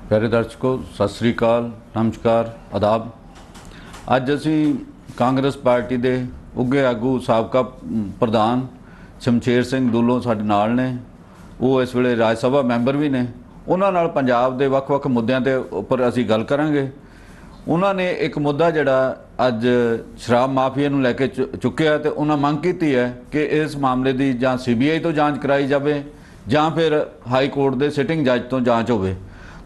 प्यारे दर्शकों सत श्री अकाल, नमस्कार, आदाब। अज असी कांग्रेस पार्टी के उगे आगू साबका प्रधान शमशेर सिंह दूलों साडे नाल ने, वो इस वेले राज सभा मैंबर भी ने। उन्हां नाल पंजाब के वख-वख मुद्दों के उपर असी गल करांगे। उन्होंने एक मुद्दा जिहड़ा अज शराब माफिया नूं लैके चुक्या तो उन्होंने मंग की है कि इस मामले की जां CBI तो जांच कराई जाए जां फिर हाई कोर्ट के सिटिंग जज तो जांच होवे।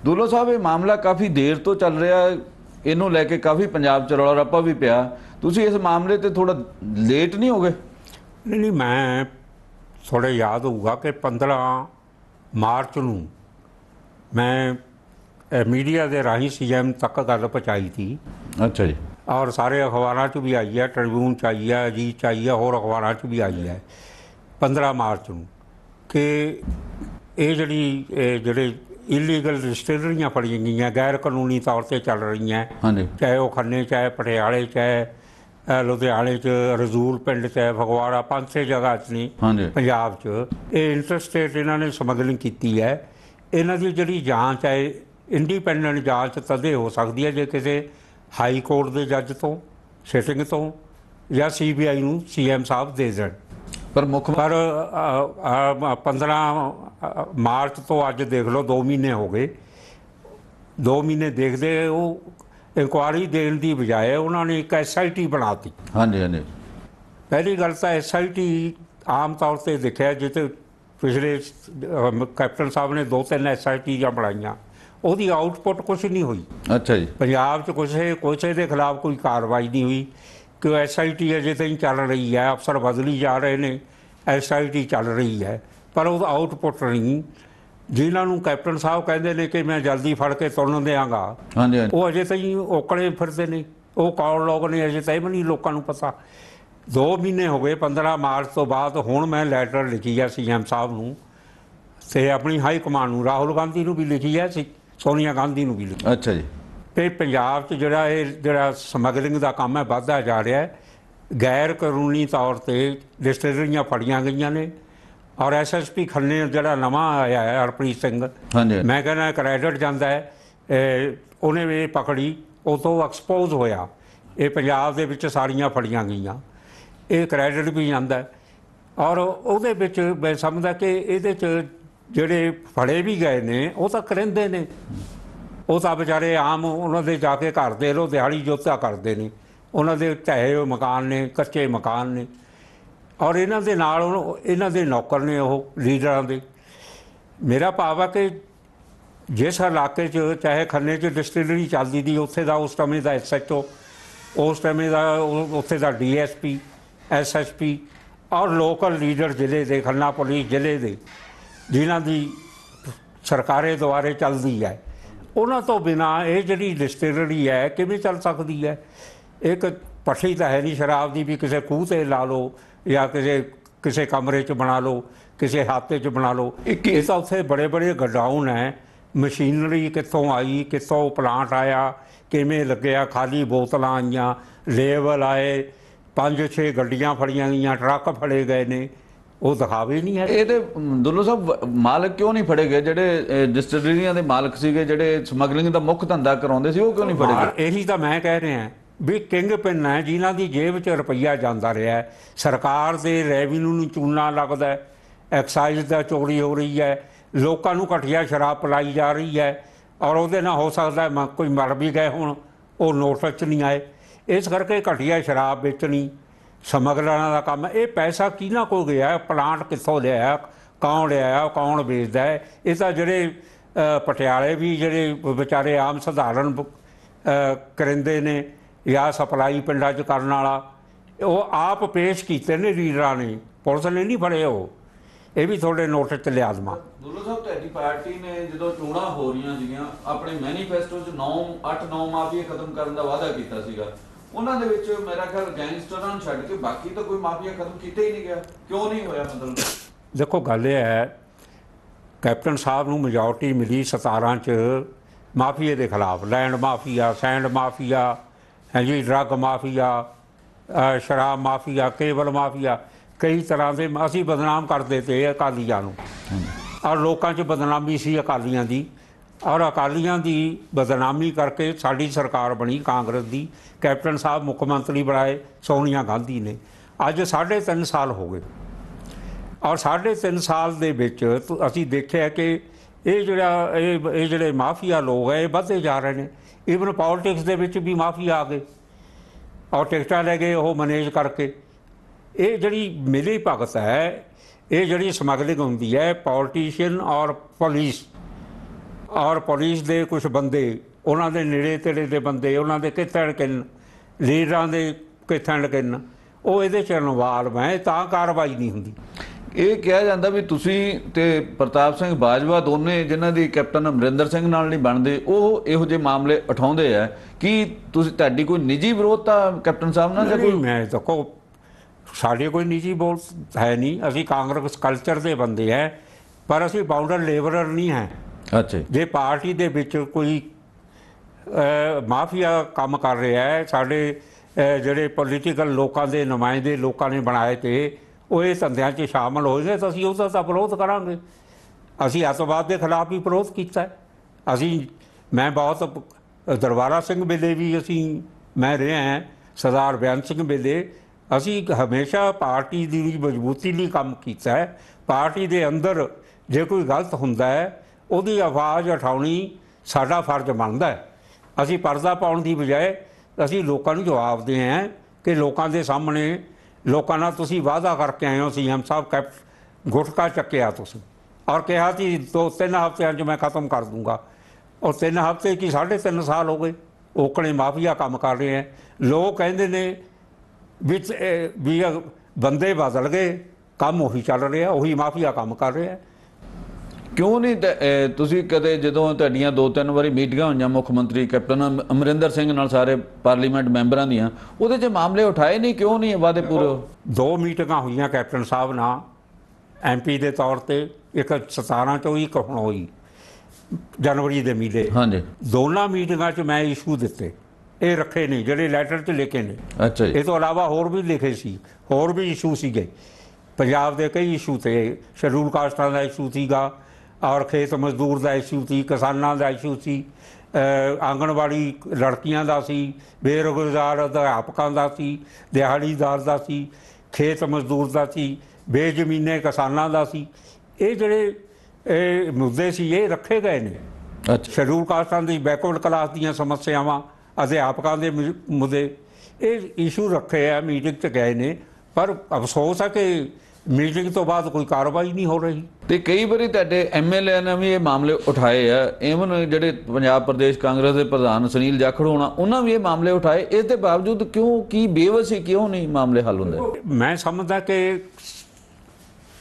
दूलो साहब, ये मामला काफ़ी देर तो चल रहा है, इनू लैके काफ़ी पंजाब च रौला रप्पा भी पिया। तुसीं इस मामले ते थोड़ा लेट नहीं हो गए? नहीं, मैं थोड़े याद होगा कि 15 मार्च नूं मैं मीडिया के राही CM तक गल पहुँचाई थी। अच्छा जी। और सारे अखबारों च भी आई है, ट्रिब्यून च आई है, अजीत च आई है, होर अखबारों च भी आई है 15 मार्च नूं कि ये जिहड़े इलीगल डिस्टिलरियाँ फड़ियां गई गैर कानूनी तौर पर चल रही हैं, हाँ जी, चाहे वो खन्ने चाहे पटियाले चाहे लुधियाने च रसूल पिंड चाहे फगवाड़ा 5-6 जगह च ने हाँ जी, पंजाब च ये इंटरस्टेट इन्होंने समगलिंग की है। इन्हों की जी जाँच है इंडिपेंडेंट जाँच तदे हो सकती है जे किसी हाई कोर्ट के जज तो सिटिंग तो या CBI नूं CM साहब दे देण। पर मुख पर 15 मार्च तो अज देख लो 2 महीने हो गए। 2 महीने देखते वो इंक्वायरी देने की बजाय उन्होंने एक SIT बनाती। हाँ जी, हाँ जी। पहली गल तो SIT आम तौर पर देखा जिते पिछले कैप्टन साहब ने 2-3 SIT बनाइया, उसकी आउटपुट कुछ नहीं हुई। अच्छा जी। पंजाब च कुछ के खिलाफ कोई कार्रवाई नहीं हुई कि SIT अजे तक चल रही है, अफसर बदली जा रहे हैं, SIT चल रही है, पर वो आउटपुट नहीं। जिन्होंने कैप्टन साहब कहते हैं कि मैं जल्दी फड़ के तुरन देंगा, हाँ जी, हाँ जी। वो अजे तक ओकड़े फिरते हैं। वो कौन लोग ने अजे तक भी नहीं लोगों को पता। 2 महीने हो गए 15 मार्च तो बाद। हुण मैं लैटर लिखी है CM साहब नूं ते अपनी हाई कमान नूं, राहुल गांधी नूं भी लिखी है, सोनिया गांधी नूं भी लिखी। अच्छा जी। तो पंजाब च जिहड़ा समगलिंग का काम है बढ़ता जा रहा है। गैर कानूनी तौर पर डिस्टिलरियाँ फड़ियां गई ने और SSP खन्ने जिहड़ा नवां आया है हरप्रीत सिंह, हाँ जी। मैं कहना क्रेडिट जाता है उन्हें ये पकड़ी, उस तो एक्सपोज होया ये पंजाब दे विच सारियां फड़ियां गईयां, ये क्रेडिट भी जाता है। और उहदे विच मैं समझदा कि इहदे च जिहड़े फड़े भी गए ने वो तो करिंदे ने, वो तो बेचारे आम उन्होंने जाके घर दे लो दिहाड़ी जोता करते हैं, उन्होंने ढहे मकान ने, कच्चे मकान ने, और इन्हों के नाल इन्हों के नौकर ने वो लीडर के। मेरा भाव है कि जिस इलाके चाहे खन्ने च डिस्टिलरी चलती थी उत्थे दा उस समय का SHO, उस समय का उत्थे दा DSP, SSP और लोकल लीडर जिले के, खन्ना पुलिस जिले के जिन्हों की सरकारें द्वारे चलती है, उन्होंने तो बिना ये जी डिस्टिलरी है किमें चल सकती है। एक पट्टी तो है नहीं शराब की भी किसी खूह से ला लो या किसी कमरे च बना लो, किसी हाथे च बना लो। ये तो उत्थे बड़े बड़े गडाउन है, मशीनरी कितों आई, कितों प्लांट आया, किमें लग्या, खाली बोतल आईयां, लेवल आए, 5-6 गड्डियां फड़ियां गई, ट्रक फड़े गए ने, वो दिखावे नहीं है। ये दुल्लो साहब मालक क्यों नहीं फड़े गए? ਜਿਹੜੇ डिस्टिलरियां के मालक सीगे, ਜਿਹੜੇ ਸਮਗਲਿੰਗ ਦਾ ਮੁੱਖ ਧੰਦਾ ਕਰਾਉਂਦੇ ਸੀ, ਉਹ क्यों नहीं फड़े गए? यही तो मैं कह रहा भी किंग पिन है जिन्हों की जेब च रुपया जाता रहा है, सरकार के रेवन्यू में चूना लगता है, एक्साइज का चोरी हो रही है, लोगों को घटिया शराब पिलाई जा रही है, और वो ना हो सकता है कोई मर भी गए हों, वो नोटिस च नहीं आए। इस करके घटिया शराब बेचनी समगलर का काम है। ये पैसा किन्हों को गया, प्लांट कितों लिया, कौन लिया, कौन बेचता है? ये तो जोड़े पटियाले भी जोड़े बेचारे आम सधारण करिंदे ने या सप्लाई पिंडा च करने वाला, वो आप पेश किए ने लीडर ने, पुलिस ने नहीं फड़े। वो ये भी थोड़े नोटिस च लिया दमा। दुल्लो साहब, तुहाडी पार्टी ने जो चोणां हो रही सीगियां अपने मैनीफेस्टो च 8-9 माफिया खत्म करने का वादा किया सीगा, उन्हां दे विच मेरा ख्याल गैंगस्टरां नूं छड्ड के बाकी तो कोई माफिया खत्म किया ही नहीं गया। क्यों नहीं होया? मतलब देखो गल ये है, कैप्टन साहब नूं मेजोरिटी मिली 17 च माफिया के खिलाफ, लैंड माफिया, सैंड माफिया है जी, ड्रग माफिया, शराब माफिया, केबल माफिया, कई तरह के असी बदनाम करते थे अकालियां नूं, और लोगों च बदनामी सी अकालियां दी ਔਰ ਅਕਾਲੀਆਂ ਦੀ ਬਦਨਾਮੀ ਕਰਕੇ ਸਾਡੀ ਸਰਕਾਰ ਬਣੀ ਕਾਂਗਰਸ ਦੀ। ਕੈਪਟਨ ਸਾਹਿਬ ਮੁੱਖ ਮੰਤਰੀ ਬਣਾਏ ਸੋਨੀਆ ਗਾਂਧੀ ਨੇ। ਅੱਜ 3.5 ਸਾਲ ਹੋ ਗਏ ਔਰ 3.5 ਸਾਲ ਦੇ ਵਿੱਚ ਅਸੀਂ ਦੇਖਿਆ ਕਿ ਇਹ ਜਿਹੜੇ ਮਾਫੀਆ ਲੋਕ ਹੈ ਇਹ ਵੱਧਦੇ ਜਾ ਰਹੇ ਨੇ। ਈਵਨ ਪੋਲੀਟਿਕਸ ਦੇ ਵਿੱਚ ਵੀ ਮਾਫੀਆ ਆ ਗਏ ਔਰ ਟਿਕਟਾਂ ਲੈ ਗਏ ਉਹ ਮੈਨੇਜ ਕਰਕੇ। ਇਹ ਜਿਹੜੀ ਮਿਲੀ ਭਗਤ ਹੈ, ਇਹ ਜਿਹੜੀ ਸਮਗਲਿੰਗ ਹੁੰਦੀ ਹੈ, ਪੋਲੀਟੀਸ਼ੀਅਨ ਔਰ ਪੁਲਿਸ ਦੇ ਕੁਝ ਬੰਦੇ, ਉਹਨਾਂ ਦੇ ਨੇੜੇ ਤੇੜੇ ਦੇ ਬੰਦੇ, ਉਹਨਾਂ ਦੇ ਕਿੱਥਣ ਕਿੰਨ ਲੀਡਰਾਂ ਦੇ ਕਿੱਥਣ ਕਿੰਨ, ਉਹ ਇਹਦੇ 'ਚ ਇਨਵਾਲਵ ਹੈ, ਤਾਂ ਕਾਰਵਾਈ ਨਹੀਂ ਹੁੰਦੀ। ਇਹ ਕਿਹਾ ਜਾਂਦਾ ਵੀ ਤੁਸੀਂ ਤੇ ਪ੍ਰਤਾਪ ਸਿੰਘ ਬਾਜਵਾ ਦੋਨੇ ਜਿਨ੍ਹਾਂ ਦੀ ਕੈਪਟਨ ਅਮਰਿੰਦਰ ਸਿੰਘ ਨਾਲ ਨਹੀਂ ਬਣਦੇ, ਉਹ ਇਹੋ ਜਿਹੇ ਮਾਮਲੇ ਉਠਾਉਂਦੇ ਆ। ਕੀ ਤੁਹਾਡੀ ਕੋਈ ਨਿੱਜੀ ਵਿਰੋਧਤਾ ਕੈਪਟਨ ਸਾਹਿਬ ਨਾਲ ਜਾਂ ਕੋਈ? ਮੈਂ ਦੇਖੋ ਸਾਡੇ ਕੋਈ ਨਿੱਜੀ ਬੋਲ ਹੈ ਨਹੀਂ, ਅਸੀਂ ਕਾਂਗਰਸ ਕਲਚਰ ਦੇ ਬੰਦੇ ਹੈ, ਪਰ ਅਸੀਂ ਬਾਉਂਡਰ ਲੇਬਰਰ ਨਹੀਂ ਹੈ। ਅੱਛਾ। ਜੇ ਪਾਰਟੀ ਦੇ ਵਿੱਚ ਕੋਈ ਮਾਫੀਆ ਕੰਮ ਕਰ ਰਿਹਾ ਹੈ, ਸਾਡੇ ਜਿਹੜੇ ਪੋਲੀਟੀਕਲ ਲੋਕਾਂ ਦੇ ਨੁਮਾਇੰਦੇ ਲੋਕਾਂ ਨੇ ਬਣਾਏ ਤੇ ਉਹ ਇਹ ਧੰਦਿਆਂ 'ਚ ਸ਼ਾਮਲ ਹੋਏਗੇ ਤਾਂ ਅਸੀਂ ਉਹਦਾ ਤਾਂ ਵਿਰੋਧ ਕਰਾਂਗੇ। ਅਸੀਂ ਅੱਤਵਾਦ ਦੇ ਖਿਲਾਫ ਵੀ ਵਿਰੋਧ ਕੀਤਾ ਹੈ। ਮੈਂ ਬਹੁਤ ਦਰਬਾਰਾ ਸਿੰਘ ਵੇਲੇ ਵੀ ਮੈਂ ਰਿਹਾ ਹਾਂ, ਸਰਦਾਰ ਬੇਅੰਤ ਸਿੰਘ ਵੇਲੇ ਅਸੀਂ ਹਮੇਸ਼ਾ ਪਾਰਟੀ ਦੀ ਮਜ਼ਬੂਤੀ ਲਈ ਕੰਮ ਕੀਤਾ ਹੈ। ਪਾਰਟੀ ਦੇ ਅੰਦਰ ਜੇ ਕੋਈ ਗਲਤ ਹੁੰਦਾ ਹੈ ਉਹਦੀ ਆਵਾਜ਼ ਉਠਾਉਣੀ ਸਾਡਾ ਫਰਜ਼ ਬਣਦਾ ਹੈ। ਅਸੀਂ ਪਰਦਾ ਪਾਉਣ ਦੀ ਬਜਾਏ ਅਸੀਂ ਲੋਕਾਂ ਨੂੰ ਜਵਾਬ ਦੇ ਹਾਂ ਕਿ ਲੋਕਾਂ ਦੇ ਸਾਹਮਣੇ ਲੋਕਾਂ ਨਾਲ ਤੁਸੀਂ ਵਾਅਦਾ ਕਰਕੇ ਆਏ ਹੋ, ਸੀਐਮ ਸਾਹਿਬ ਗੁਟਕਾ ਚੱਕਿਆ ਤੁਸੀਂ ਔਰ ਕਿਹਾ ਕਿ 2-3 ਹਫ਼ਤਿਆਂ 'ਚ ਮੈਂ ਖਤਮ ਕਰ ਦੂੰਗਾ, ਔਰ 3 ਹਫ਼ਤੇ ਕੀ 3.5 ਸਾਲ ਹੋ ਗਏ ਓਕਣੇ ਮਾਫੀਆ ਕੰਮ ਕਰ ਰਹੇ ਹੈ। ਲੋਕ ਕਹਿੰਦੇ ਨੇ ਵੀ ਬੰਦੇ ਬਦਲ ਗਏ, ਕੰਮ ਉਹੀ ਚੱਲ ਰਿਹਾ, ਉਹੀ ਮਾਫੀਆ ਕੰਮ ਕਰ ਰਿਹਾ। ਕਿਉਂ ਨਹੀਂ ਤੁਸੀਂ ਕਦੇ ਜਦੋਂ ਤੁਹਾਡੀਆਂ 2-3 ਵਾਰੀ ਮੀਟਿੰਗਾਂ ਹੋਈਆਂ ਮੁੱਖ ਮੰਤਰੀ ਕੈਪਟਨ ਅਮਰਿੰਦਰ ਸਿੰਘ ਨਾਲ ਸਾਰੇ ਪਾਰਲੀਮੈਂਟ ਮੈਂਬਰਾਂ ਦੀਆਂ, ਉਹਦੇ 'ਚ ਮਾਮਲੇ ਉਠਾਏ ਨਹੀਂ? ਕਿਉਂ ਨਹੀਂ ਵਾਅਦੇ ਪੂਰੇ? 2 ਮੀਟਿੰਗਾਂ ਹੋਈਆਂ ਕੈਪਟਨ ਸਾਹਿਬ ਨਾਲ MP ਦੇ ਤੌਰ ਤੇ, ਇੱਕ 17 'ਚ ਹੋਈ, ਇੱਕ ਹੁਣ ਹੋਈ ਜਨਵਰੀ ਦੇ ਮਹੀਨੇ। ਹਾਂਜੀ। ਦੋਨਾਂ ਮੀਟਿੰਗਾਂ 'ਚ ਮੈਂ ਇਸ਼ੂ ਦਿੱਤੇ, ਇਹ ਰੱਖੇ ਨਹੀਂ ਜਿਹੜੇ ਲੈਟਰ 'ਚ ਲਿਖੇ ਨੇ। ਅੱਛਾ ਜੀ। ਇਹ ਤੋਂ ਇਲਾਵਾ ਹੋਰ ਵੀ ਲਿਖੇ ਸੀ, ਹੋਰ ਵੀ ਇਸ਼ੂ ਸੀਗੇ ਪੰਜਾਬ ਦੇ ਕਈ ਇਸ਼ੂ ਤੇ। ਸ਼ੈਡਿਊਲ ਕਾਸਟਾਂ ਦਾ ਇਸ਼ੂ ਸੀਗਾ ਔਰ ਖੇਤ ਮਜ਼ਦੂਰ ਦਾ ਇਸ਼ੂ ਸੀ, ਕਿਸਾਨਾਂ ਦਾ ਇਸ਼ੂ ਸੀ, ਆਂਗਣਵਾੜੀ ਲੜਕੀਆਂ ਦਾ ਸੀ, ਬੇਰੁਜ਼ਗਾਰ ਅਧਿਆਪਕਾਂ ਦਾ ਸੀ, ਦਿਹਾੜੀਦਾਰ ਦਾ ਸੀ, ਖੇਤ ਮਜ਼ਦੂਰ ਦਾ ਸੀ, ਬੇਜ਼ਮੀਨੇ ਕਿਸਾਨਾਂ ਦਾ ਸੀ। ਇਹ ਜਿਹੜੇ ਮੁੱਦੇ ਸੀ ਇਹ ਰੱਖੇ ਗਏ ਨੇ। ਅੱਛਾ। ਸ਼ੈਡਿਊਲ ਕਾਸਟਾਂ ਦੀ ਬੈਕਵਰਡ ਕਲਾਸ ਦੀਆਂ ਸਮੱਸਿਆਵਾਂ, ਅਧਿਆਪਕਾਂ ਦੇ ਮੁੱਦੇ, ਇਹ ਇਸ਼ੂ ਰੱਖੇ ਆ, ਮੀਟਿੰਗ 'ਚ ਗਏ ਨੇ। ਪਰ ਅਫਸੋਸ ਹੈ ਕਿ ਮੀਟਿੰਗ ਤੋਂ ਬਾਅਦ ਕੋਈ ਕਾਰਵਾਈ ਨਹੀਂ ਹੋ ਰਹੀ। ਤੇ ਕਈ ਵਾਰੀ ਤੁਹਾਡੇ MLA ਨੇ ਵੀ ਇਹ ਮਾਮਲੇ ਉਠਾਏ ਆ, ਈਵਨ ਜਿਹੜੇ ਪੰਜਾਬ ਪ੍ਰਦੇਸ਼ ਕਾਂਗਰਸ ਦੇ ਪ੍ਰਧਾਨ ਸੁਨੀਲ ਜਾਖੜ ਹੋਣਾ, ਉਹਨਾਂ ਵੀ ਇਹ ਮਾਮਲੇ ਉਠਾਏ। ਇਸ ਦੇ ਬਾਵਜੂਦ ਕਿਉਂ, ਕੀ ਬੇਵਸੀ, ਕਿਉਂ ਨਹੀਂ ਮਾਮਲੇ ਹੱਲ ਹੁੰਦੇ? ਮੈਂ ਸਮਝਦਾ ਕਿ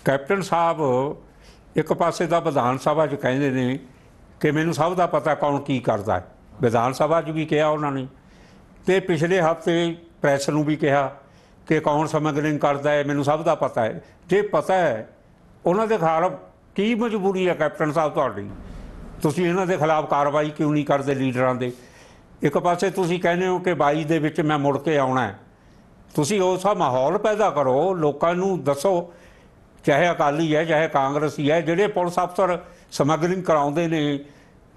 ਕੈਪਟਨ ਸਾਹਿਬ ਇੱਕ ਪਾਸੇ ਦਾ ਵਿਧਾਨ ਸਭਾ 'ਚ ਕਹਿੰਦੇ ਨੇ ਕਿ ਮੈਨੂੰ ਸਭ ਦਾ ਪਤਾ ਕੌਣ ਕੀ ਕਰਦਾ ਹੈ, ਵਿਧਾਨ ਸਭਾ 'ਚ ਵੀ ਕਿਹਾ ਉਹਨਾਂ ਨੇ, ਤੇ ਪਿਛਲੇ ਹਫ਼ਤੇ ਪ੍ਰੈਸ ਨੂੰ ਵੀ ਕਿਹਾ ਕਿ ਕੌਣ ਸਮਗਲਿੰਗ ਕਰਦਾ ਹੈ, ਮੈਨੂੰ ਸਭ ਦਾ ਪਤਾ ਹੈ। ਜੇ ਪਤਾ ਹੈ ਉਹਨਾਂ ਦੇ ਖਿਲਾਫ ਕੀ ਮਜਬੂਰੀ ਹੈ ਕੈਪਟਨ ਸਾਹਿਬ ਤੁਹਾਡੀ? ਤੁਸੀਂ ਇਹਨਾਂ ਦੇ ਖਿਲਾਫ ਕਾਰਵਾਈ ਕਿਉਂ ਨਹੀਂ ਕਰਦੇ ਲੀਡਰਾਂ ਦੇ? ਇੱਕ ਪਾਸੇ ਤੁਸੀਂ ਕਹਿੰਦੇ ਹੋ ਕਿ 22 ਦੇ ਵਿੱਚ ਮੈਂ ਮੁੜ ਕੇ ਆਉਣਾ ਹੈ, ਤੁਸੀਂ ਉਸ ਮਾਹੌਲ ਪੈਦਾ ਕਰੋ, ਲੋਕਾਂ ਨੂੰ ਦੱਸੋ, ਚਾਹੇ ਅਕਾਲੀ ਹੈ ਚਾਹੇ ਕਾਂਗਰਸੀ ਹੈ, ਜਿਹੜੇ ਪੁਲਿਸ ਅਫਸਰ ਸਮਗਲਿੰਗ ਕਰਾਉਂਦੇ ਨੇ,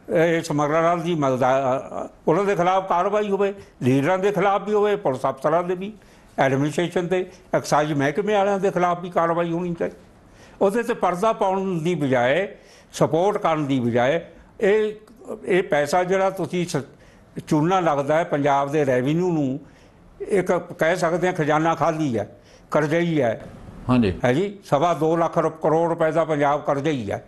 ਇਹ ਸਮਗਲਰਾਂ ਦੀ ਉਹਨਾਂ ਦੇ ਖਿਲਾਫ ਕਾਰਵਾਈ ਹੋਵੇ, ਲੀਡਰਾਂ ਦੇ ਖਿਲਾਫ ਵੀ ਹੋਵੇ, ਪੁਲਿਸ ਅਫਸਰਾਂ ਦੇ ਵੀ, ਐਡਮਿਨਿਸਟ੍ਰੇਸ਼ਨ ਤੇ ਐਕਸਾਈਜ਼ ਮਹਿਕਮੇ ਵਾਲਿਆਂ ਦੇ ਖਿਲਾਫ ਵੀ ਕਾਰਵਾਈ ਹੋਣੀ ਚਾਹੀਦੀ। ਉਹਦੇ 'ਤੇ ਪਰਦਾ ਪਾਉਣ ਦੀ ਬਜਾਏ, ਸਪੋਰਟ ਕਰਨ ਦੀ ਬਜਾਏ, ਇਹ ਪੈਸਾ ਜਿਹੜਾ ਤੁਸੀਂ ਚੂਨਾ ਲੱਗਦਾ ਹੈ ਪੰਜਾਬ ਦੇ ਰੈਵਨਿਊ ਨੂੰ, ਇੱਕ ਕਹਿ ਸਕਦੇ ਹਾਂ ਖਜ਼ਾਨਾ ਖਾਲੀ ਹੈ, ਕਰਜ਼ਈ ਹੈ। ਹਾਂਜੀ ਹੈ ਜੀ, 2.25 ਲੱਖ ਕਰੋੜ ਰੁਪਏ ਦਾ ਪੰਜਾਬ ਕਰਜ਼ਈ ਹੈ।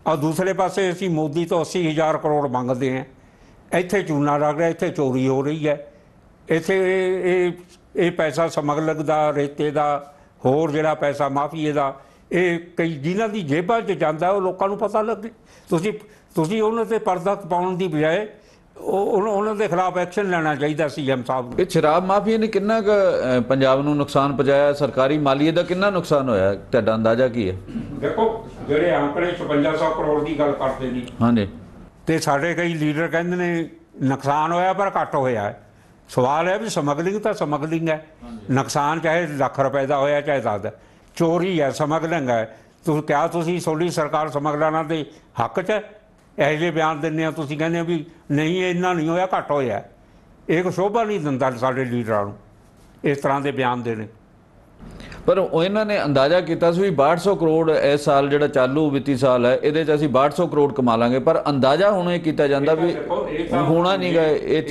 ਔਰ ਦੂਸਰੇ ਪਾਸੇ ਅਸੀਂ ਮੋਦੀ ਤੋਂ 80,000 ਕਰੋੜ ਮੰਗਦੇ ਹਾਂ। ਇੱਥੇ ਚੂਨਾ ਲੱਗ ਰਿਹਾ, ਇੱਥੇ ਚੋਰੀ ਹੋ ਰਹੀ ਹੈ, ਇੱਥੇ ਇਹ ਪੈਸਾ ਸਮਗਲਰ ਦਾ, ਰੇਤੇ ਦਾ, ਹੋਰ ਜਿਹੜਾ ਪੈਸਾ ਮਾਫੀਏ ਦਾ, ਇਹ ਕਈ ਜਿਨ੍ਹਾਂ ਦੀ ਜੇਬਾਂ 'ਚ ਜਾਂਦਾ ਉਹ ਲੋਕਾਂ ਨੂੰ ਪਤਾ ਲੱਗੇ। ਤੁਸੀਂ ਉਹਨਾਂ 'ਤੇ ਪਰਦਾ ਪਾਉਣ ਦੀ ਬਜਾਏ ਉਹਨਾਂ ਦੇ ਖਿਲਾਫ ਐਕਸ਼ਨ ਲੈਣਾ ਚਾਹੀਦਾ ਸੀ ਐਮ ਸਾਹਿਬ ਨੂੰ। ਇਹ ਸ਼ਰਾਬ ਮਾਫੀਆ ਨੇ ਕਿੰਨਾ ਕੁ ਪੰਜਾਬ ਨੂੰ ਨੁਕਸਾਨ ਪਹੁੰਚਾਇਆ? ਸਰਕਾਰੀ ਮਾਲੀਏ ਦਾ ਕਿੰਨਾ ਨੁਕਸਾਨ ਹੋਇਆ? ਤੁਹਾਡਾ ਅੰਦਾਜ਼ਾ ਕੀ ਹੈ? ਦੇਖੋ ਜਿਹੜੇ ਅੰਕੜੇ 5500 ਕਰੋੜ ਦੀ ਗੱਲ ਕਰਦੇ ਨੇ, ਹਾਂਜੀ, ਤੇ ਸਾਡੇ ਕਈ ਲੀਡਰ ਕਹਿੰਦੇ ਨੇ ਨੁਕਸਾਨ ਹੋਇਆ ਪਰ ਘੱਟ ਹੋਇਆ। ਸਵਾਲ ਹੈ ਵੀ ਸਮਗਲਿੰਗ ਤਾਂ ਸਮਗਲਿੰਗ ਹੈ, ਨੁਕਸਾਨ ਚਾਹੇ ਲੱਖ ਰੁਪਏ ਦਾ ਹੋਇਆ ਚਾਹੇ 10, ਚੋਰੀ ਹੈ, ਸਮਗਲਿੰਗ ਹੈ। ਤੁਸੀਂ ਤੁਹਾਡੀ ਸਰਕਾਰ ਸਮਗਲਰਾਂ ਦੇ ਹੱਕ 'ਚ ਹੈ? ਇਹੋ ਜਿਹੇ ਬਿਆਨ ਦਿੰਦੇ ਆ, ਤੁਸੀਂ ਕਹਿੰਦੇ ਹੋ ਵੀ ਨਹੀਂ ਇੰਨਾ ਨਹੀਂ ਹੋਇਆ, ਘੱਟ ਹੋਇਆ। ਇਹ ਕੋਈ ਸ਼ੋਭਾ ਨਹੀਂ ਦਿੰਦਾ ਸਾਡੇ ਲੀਡਰਾਂ ਨੂੰ ਇਸ ਤਰ੍ਹਾਂ ਦੇ ਬਿਆਨ ਦੇਣੇ। ਪਰ ਉਹ ਇਹਨਾਂ ਨੇ ਅੰਦਾਜ਼ਾ ਕੀਤਾ ਸੀ ਵੀ 6200 ਕਰੋੜ ਇਸ ਸਾਲ ਜਿਹੜਾ ਚਾਲੂ ਵਿੱਤੀ ਸਾਲ ਹੈ ਇਹਦੇ 'ਚ ਅਸੀਂ 6200 ਕਰੋੜ ਕਮਾ ਲਾਂਗੇ, ਪਰ ਅੰਦਾਜ਼ਾ ਹੁਣ ਇਹ ਕੀਤਾ ਜਾਂਦਾ ਵੀ ਹੋਣਾ ਨਹੀਂ ਗਾ। ਇਹ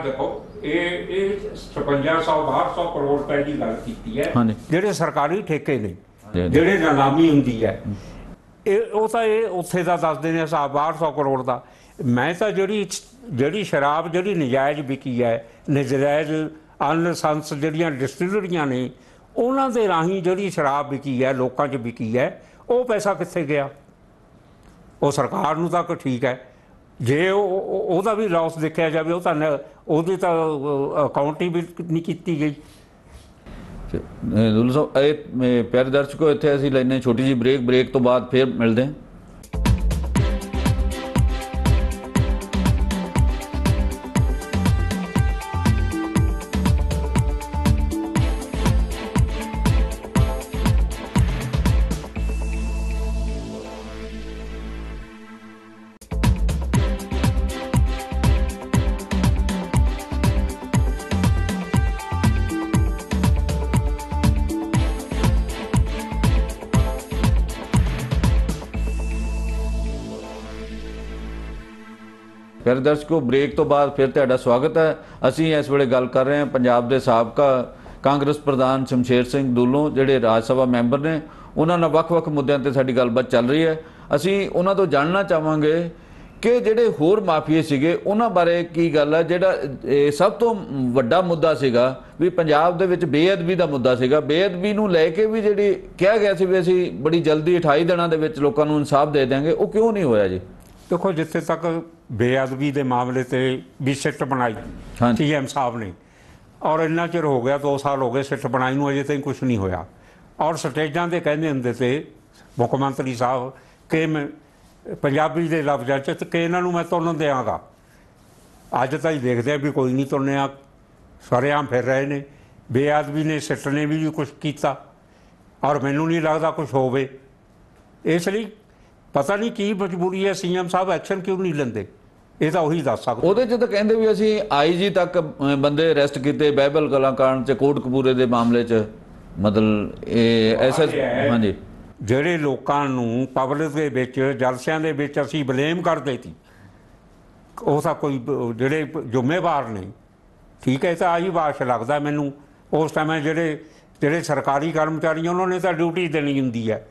ਦੇਖੋ ਇਹ 5600 6200 ਕਰੋੜ ਰੁਪਏ ਦੀ ਗੱਲ ਕੀਤੀ ਹੈ ਜਿਹੜੇ ਸਰਕਾਰੀ ਠੇਕੇ ਨੇ, ਜਿਹੜੇ ਨਿਲਾਮੀ ਹੁੰਦੀ ਹੈ, ਉਹ ਤਾਂ ਇਹ ਉੱਥੇ ਦਾ ਦੱਸਦੇ ਨੇ ਹਿਸਾਬ 6200 ਕਰੋੜ ਦਾ। ਮੈਂ ਤਾਂ ਜਿਹੜੀ ਸ਼ਰਾਬ ਜਿਹੜੀ ਨਜਾਇਜ਼ ਵਿਕੀ ਹੈ, ਨਜਾਇਜ਼ ਅਨਲਾਇਸੈਂਸ ਜਿਹੜੀਆਂ ਡਿਸਟਿਲਰੀਆਂ ਨੇ ਉਹਨਾਂ ਦੇ ਰਾਹੀਂ ਜਿਹੜੀ ਸ਼ਰਾਬ ਵਿਕੀ ਹੈ, ਲੋਕਾਂ 'ਚ ਵਿਕੀ ਹੈ, ਉਹ ਪੈਸਾ ਕਿੱਥੇ ਗਿਆ? ਉਹ ਸਰਕਾਰ ਨੂੰ ਤਾਂ ਠੀਕ ਹੈ, ਜੇ ਉਹਦਾ ਵੀ ਲਾਸ ਦੇਖਿਆ ਜਾਵੇ, ਉਹ ਤਾਂ ਉਹਦੀ ਤਾਂ ਅਕਾਊਂਟ ਹੀ ਨਹੀਂ ਕੀਤੀ ਗਈ। ਦੁੱਲਾ ਸਾਹਿਬ, ਇਹ ਪਿਆਰੇ ਦਰਸ਼ਕੋ, ਇੱਥੇ ਅਸੀਂ ਲੈਂਦੇ ਛੋਟੀ ਜਿਹੀ ਬ੍ਰੇਕ ਤੋਂ ਬਾਅਦ ਫਿਰ ਮਿਲਦੇ ਹਾਂ। ਪਿਆਰੇ ਦਰਸ਼ਕੋ, ਬ੍ਰੇਕ ਤੋਂ ਬਾਅਦ ਫਿਰ ਤੁਹਾਡਾ ਸਵਾਗਤ ਹੈ। ਅਸੀਂ ਇਸ ਵੇਲੇ ਗੱਲ ਕਰ ਰਹੇ ਹਾਂ ਪੰਜਾਬ ਦੇ ਸਾਬਕਾ ਕਾਂਗਰਸ ਪ੍ਰਧਾਨ ਸ਼ਮਸ਼ੇਰ ਸਿੰਘ ਦੂਲੋਂ, ਜਿਹੜੇ ਰਾਜ ਸਭਾ ਮੈਂਬਰ ਨੇ। ਉਹਨਾਂ ਨਾਲ ਵੱਖ-ਵੱਖ ਮੁੱਦਿਆਂ ਤੇ ਸਾਡੀ ਗੱਲਬਾਤ ਚੱਲ ਰਹੀ ਹੈ। ਅਸੀਂ ਉਹਨਾਂ ਤੋਂ ਜਾਣਨਾ ਚਾਹਾਂਗੇ ਕਿ ਜਿਹੜੇ ਹੋਰ ਮਾਫੀਏ ਸੀਗੇ ਉਹਨਾਂ ਬਾਰੇ ਕੀ ਗੱਲ ਹੈ। ਜਿਹੜਾ ਸਭ ਤੋਂ ਵੱਡਾ ਮੁੱਦਾ ਸੀਗਾ ਵੀ ਪੰਜਾਬ ਦੇ ਵਿੱਚ ਬੇਅਦਬੀ ਦਾ ਮੁੱਦਾ ਸੀਗਾ, ਬੇਅਦਬੀ ਨੂੰ ਲੈ ਕੇ ਵੀ ਜਿਹੜੀ ਕਿਹਾ ਗਿਆ ਸੀ ਵੀ ਅਸੀਂ ਬੜੀ ਜਲਦੀ 28 ਦਿਨਾਂ ਦੇ ਵਿੱਚ ਲੋਕਾਂ ਨੂੰ ਇਨਸਾਫ ਦੇ ਦਿਆਂਗੇ, ਉਹ ਕਿਉਂ ਨਹੀਂ ਹੋਇਆ ਜੀ? ਦੇਖੋ, ਜਿੱਥੇ ਤੱਕ ਬੇਅਦਬੀ ਦੇ ਮਾਮਲੇ ਤੇ ਵੀ ਸਿੱਟ ਬਣਾਈ ਸੀਐਮ ਸਾਹਿਬ ਨੇ, ਔਰ ਇੰਨਾ ਚਿਰ ਹੋ ਗਿਆ, 2 ਸਾਲ ਹੋ ਗਏ ਸਿੱਟ ਬਣਾਈ ਨੂੰ, ਅਜੇ ਤਾਈਂ ਕੁਛ ਨਹੀਂ ਹੋਇਆ। ਔਰ ਸਟੇਜਾਂ 'ਤੇ ਕਹਿੰਦੇ ਹੁੰਦੇ ਤੇ ਮੁੱਖ ਮੰਤਰੀ ਸਾਹਿਬ ਕਿ ਮੈਂ ਪੰਜਾਬੀ ਦੇ ਲਫ਼ਜ਼ਾਂ 'ਚ ਕਿ ਇਹਨਾਂ ਨੂੰ ਮੈਂ ਤੁਰਨ ਦਿਆਂਗਾ। ਅੱਜ ਤਾਂ ਹੀ ਦੇਖਦੇ ਆ ਵੀ ਕੋਈ ਨਹੀਂ ਤੁਰਨਿਆ, ਸਰੇਆਮ ਫਿਰ ਰਹੇ ਨੇ। ਬੇਅਦਬੀ ਨੇ, ਸਿੱਟ ਨੇ ਵੀ ਕੁਛ ਕੀਤਾ, ਔਰ ਮੈਨੂੰ ਨਹੀਂ ਲੱਗਦਾ ਕੁਛ ਹੋਵੇ। ਇਸ ਲਈ ਪਤਾ ਨਹੀਂ ਕੀ ਮਜਬੂਰੀ ਹੈ, ਸੀਐਮ ਸਾਹਿਬ ਐਕਸ਼ਨ ਕਿਉਂ ਨਹੀਂ ਲੈਂਦੇ, ਇਹ ਤਾਂ ਉਹੀ ਦੱਸ ਸਕਦੇ। ਉਹਦੇ 'ਚ ਤਾਂ ਕਹਿੰਦੇ ਵੀ ਅਸੀਂ IG ਤੱਕ ਬੰਦੇ ਅਰੈਸਟ ਕੀਤੇ, ਬਾਈਬਲ ਕਲਾਕਾਂਡ 'ਚ, ਕੋਟਕਪੂਰੇ ਦੇ ਮਾਮਲੇ 'ਚ, ਮਤਲਬ ਇਹ ਐਸਾ। ਹਾਂਜੀ, ਜਿਹੜੇ ਲੋਕਾਂ ਨੂੰ ਪਬਲਿਕ ਦੇ ਵਿੱਚ ਜਲਸਿਆਂ ਦੇ ਵਿੱਚ ਅਸੀਂ ਬਲੇਮ ਕਰਦੇ ਸੀ, ਉਹ ਤਾਂ ਕੋਈ ਜਿਹੜੇ ਜ਼ਿੰਮੇਵਾਰ ਨੇ, ਠੀਕ ਹੈ, ਤਾਂ ਆਹੀ ਵਾਸ਼ ਲੱਗਦਾ ਮੈਨੂੰ। ਉਸ ਟਾਈਮ ਜਿਹੜੇ ਸਰਕਾਰੀ ਕਰਮਚਾਰੀ ਉਹਨਾਂ ਨੇ ਤਾਂ ਡਿਊਟੀ ਦੇਣੀ ਹੁੰਦੀ ਹੈ,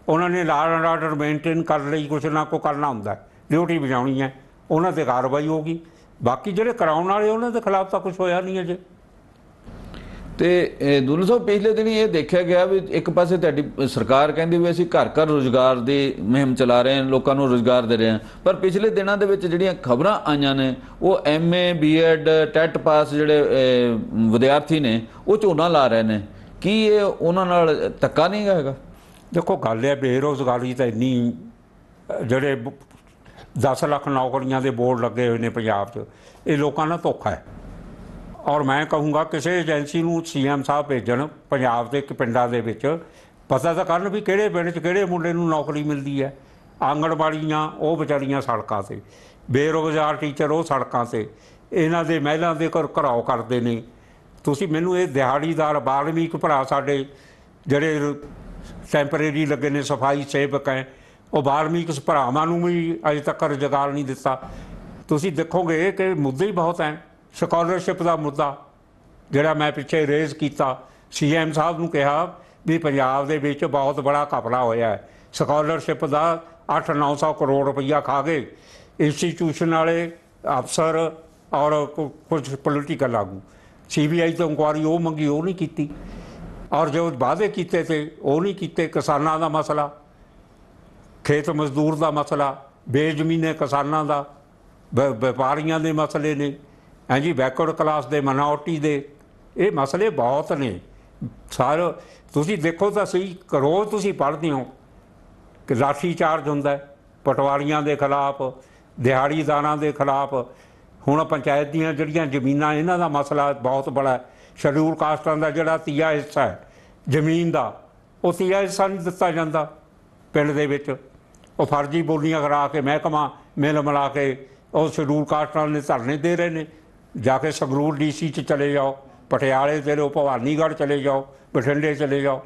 ਉਹਨਾਂ ਨੇ ਲਾਅ ਐਂਡ ਆਰਡਰ ਮੇਨਟੇਨ ਕਰਨ ਲਈ ਕੁਛ ਨਾ ਕੁਛ ਕਰਨਾ ਹੁੰਦਾ, ਡਿਊਟੀ ਵਜਾਉਣੀ ਹੈ, ਉਹਨਾਂ 'ਤੇ ਕਾਰਵਾਈ ਹੋਊਗੀ। ਬਾਕੀ ਜਿਹੜੇ ਕਰਾਉਣ ਵਾਲੇ ਉਹਨਾਂ ਦੇ ਖਿਲਾਫ ਤਾਂ ਕੁਛ ਹੋਇਆ ਨਹੀਂ ਅਜੇ। ਤੇ ਦੁੱਲਾ ਸਾਹਿਬ, ਪਿਛਲੇ ਦਿਨੀ ਇਹ ਦੇਖਿਆ ਗਿਆ ਵੀ ਇੱਕ ਪਾਸੇ ਤੁਹਾਡੀ ਸਰਕਾਰ ਕਹਿੰਦੀ ਵੀ ਅਸੀਂ ਘਰ ਘਰ ਰੁਜ਼ਗਾਰ ਦੀ ਮੁਹਿੰਮ ਚਲਾ ਰਹੇ ਹਾਂ, ਲੋਕਾਂ ਨੂੰ ਰੁਜ਼ਗਾਰ ਦੇ ਰਹੇ ਹਾਂ, ਪਰ ਪਿਛਲੇ ਦਿਨਾਂ ਦੇ ਵਿੱਚ ਜਿਹੜੀਆਂ ਖਬਰਾਂ ਆਈਆਂ ਨੇ ਉਹ MA BEd ਟੈਟ ਪਾਸ ਜਿਹੜੇ ਵਿਦਿਆਰਥੀ ਨੇ ਉਹ ਝੋਨਾ ਲਾ ਰਹੇ ਨੇ। ਕੀ ਇਹ ਉਹਨਾਂ ਨਾਲ ਧੱਕਾ ਨਹੀਂ ਹੈਗਾ? ਦੇਖੋ, ਗੱਲ ਹੈ ਬੇਰੁਜ਼ਗਾਰੀ ਤਾਂ ਇੰਨੀ, ਜਿਹੜੇ 10 ਲੱਖ ਨੌਕਰੀਆਂ ਦੇ ਬੋਰਡ ਲੱਗੇ ਹੋਏ ਨੇ ਪੰਜਾਬ 'ਚ, ਇਹ ਲੋਕਾਂ ਨਾਲ ਧੋਖਾ ਹੈ। ਔਰ ਮੈਂ ਕਹੂੰਗਾ ਕਿਸੇ ਏਜੰਸੀ ਨੂੰ ਸੀਐਮ ਸਾਹਿਬ ਭੇਜਣ ਪੰਜਾਬ ਦੇ ਪਿੰਡਾਂ ਦੇ ਵਿੱਚ, ਪਤਾ ਤਾਂ ਕਰਨ ਵੀ ਕਿਹੜੇ ਪਿੰਡ 'ਚ ਕਿਹੜੇ ਮੁੰਡੇ ਨੂੰ ਨੌਕਰੀ ਮਿਲਦੀ ਹੈ। ਆਂਗਣਵਾੜੀਆਂ ਉਹ ਵਿਚਾਰੀਆਂ ਸੜਕਾਂ 'ਤੇ, ਬੇਰੁਜ਼ਗਾਰ ਟੀਚਰ ਉਹ ਸੜਕਾਂ 'ਤੇ, ਇਹਨਾਂ ਦੇ ਮਹਿਲਾਂ ਦੇ ਘਰਾਓ ਕਰਦੇ ਨੇ। ਤੁਸੀਂ ਮੈਨੂੰ ਇਹ ਦਿਹਾੜੀਦਾਰ ਬਾਲਮੀਕ ਭਰਾ ਸਾਡੇ ਜਿਹੜੇ ਟੈਂਪਰੇਰੀ ਲੱਗੇ ਨੇ, ਸਫਾਈ ਸੇਵਕ ਹੈ, ਉਹ ਬਾਲਮੀਕ ਭਰਾਵਾਂ ਨੂੰ ਵੀ ਅਜੇ ਤੱਕ ਰੁਜ਼ਗਾਰ ਨਹੀਂ ਦਿੱਤਾ। ਤੁਸੀਂ ਦੇਖੋਗੇ ਕਿ ਮੁੱਦੇ ਹੀ ਬਹੁਤ ਹੈ। ਸਕਾਲਰਸ਼ਿਪ ਦਾ ਮੁੱਦਾ ਜਿਹੜਾ ਮੈਂ ਪਿੱਛੇ ਰੇਜ਼ ਕੀਤਾ, ਸੀਐਮ ਸਾਹਿਬ ਨੂੰ ਕਿਹਾ ਵੀ ਪੰਜਾਬ ਦੇ ਵਿੱਚ ਬਹੁਤ ਬੜਾ ਘਪਲਾ ਹੋਇਆ ਹੈ, ਸਕਾਲਰਸ਼ਿਪ ਦਾ 800-900 ਕਰੋੜ ਰੁਪਈਆ ਖਾ ਗਏ ਇੰਸਟੀਚਿਊਸ਼ਨ ਵਾਲੇ ਅਫਸਰ ਔਰ ਕੁਝ ਪੋਲੀਟੀਕਲ ਆਗੂ। CBI ਤੋਂ ਇਨਕੁਆਰੀ ਉਹ ਮੰਗੀ, ਉਹ ਨਹੀਂ ਕੀਤੀ, ਔਰ ਜੋ ਵਾਅਦੇ ਕੀਤੇ ਤੇ ਉਹ ਨਹੀਂ ਕੀਤੇ। ਕਿਸਾਨਾਂ ਦਾ ਮਸਲਾ, ਖੇਤ ਮਜ਼ਦੂਰ ਦਾ ਮਸਲਾ, ਬੇਜ਼ਮੀਨੇ ਕਿਸਾਨਾਂ ਦਾ, ਵਪਾਰੀਆਂ ਦੇ ਮਸਲੇ ਨੇ, ਹਾਂਜੀ, ਬੈਕਵਰਡ ਕਲਾਸ ਦੇ, ਮਾਈਨੋਰਟੀ ਦੇ, ਇਹ ਮਸਲੇ ਬਹੁਤ ਨੇ ਸਾਰੇ। ਤੁਸੀਂ ਦੇਖੋ ਤਾਂ ਸਹੀ, ਰੋਜ਼ ਤੁਸੀਂ ਪੜ੍ਹਦੇ ਹੋ ਕਿ ਲਾਠੀ ਚਾਰਜ ਹੁੰਦਾ ਪਟਵਾਰੀਆਂ ਦੇ ਖਿਲਾਫ, ਦਿਹਾੜੀਦਾਰਾਂ ਦੇ ਖਿਲਾਫ। ਹੁਣ ਪੰਚਾਇਤ ਦੀਆਂ ਜਿਹੜੀਆਂ ਜ਼ਮੀਨਾਂ, ਇਹਨਾਂ ਦਾ ਮਸਲਾ ਬਹੁਤ ਬੜਾ। ਸ਼ਡਿਊਲ ਕਾਸਟਾਂ ਦਾ ਜਿਹੜਾ 3 ਹਿੱਸਾ ਹੈ ਜ਼ਮੀਨ ਦਾ, ਉਹ 3 ਹਿੱਸਾ ਨਹੀਂ ਦਿੱਤਾ ਜਾਂਦਾ ਪਿੰਡ ਦੇ ਵਿੱਚ। ਉਹ ਫਰਜ਼ੀ ਬੋਲੀਆਂ ਕਰਾ ਕੇ ਮਹਿਕਮਾ ਮਿਲ ਮਿਲਾ ਕੇ ਉਹ ਸ਼ਡਿਊਲ ਕਾਸਟਾਂ ਦੇ ਧਰਨੇ ਦੇ ਰਹੇ ਨੇ। ਜਾ ਕੇ ਸੰਗਰੂਰ DC 'ਚ ਚਲੇ ਜਾਓ, ਪਟਿਆਲੇ ਚਲੇ ਜਾਓ, ਭਵਾਨੀਗੜ੍ਹ ਚਲੇ ਜਾਓ, ਬਠਿੰਡੇ ਚਲੇ ਜਾਓ।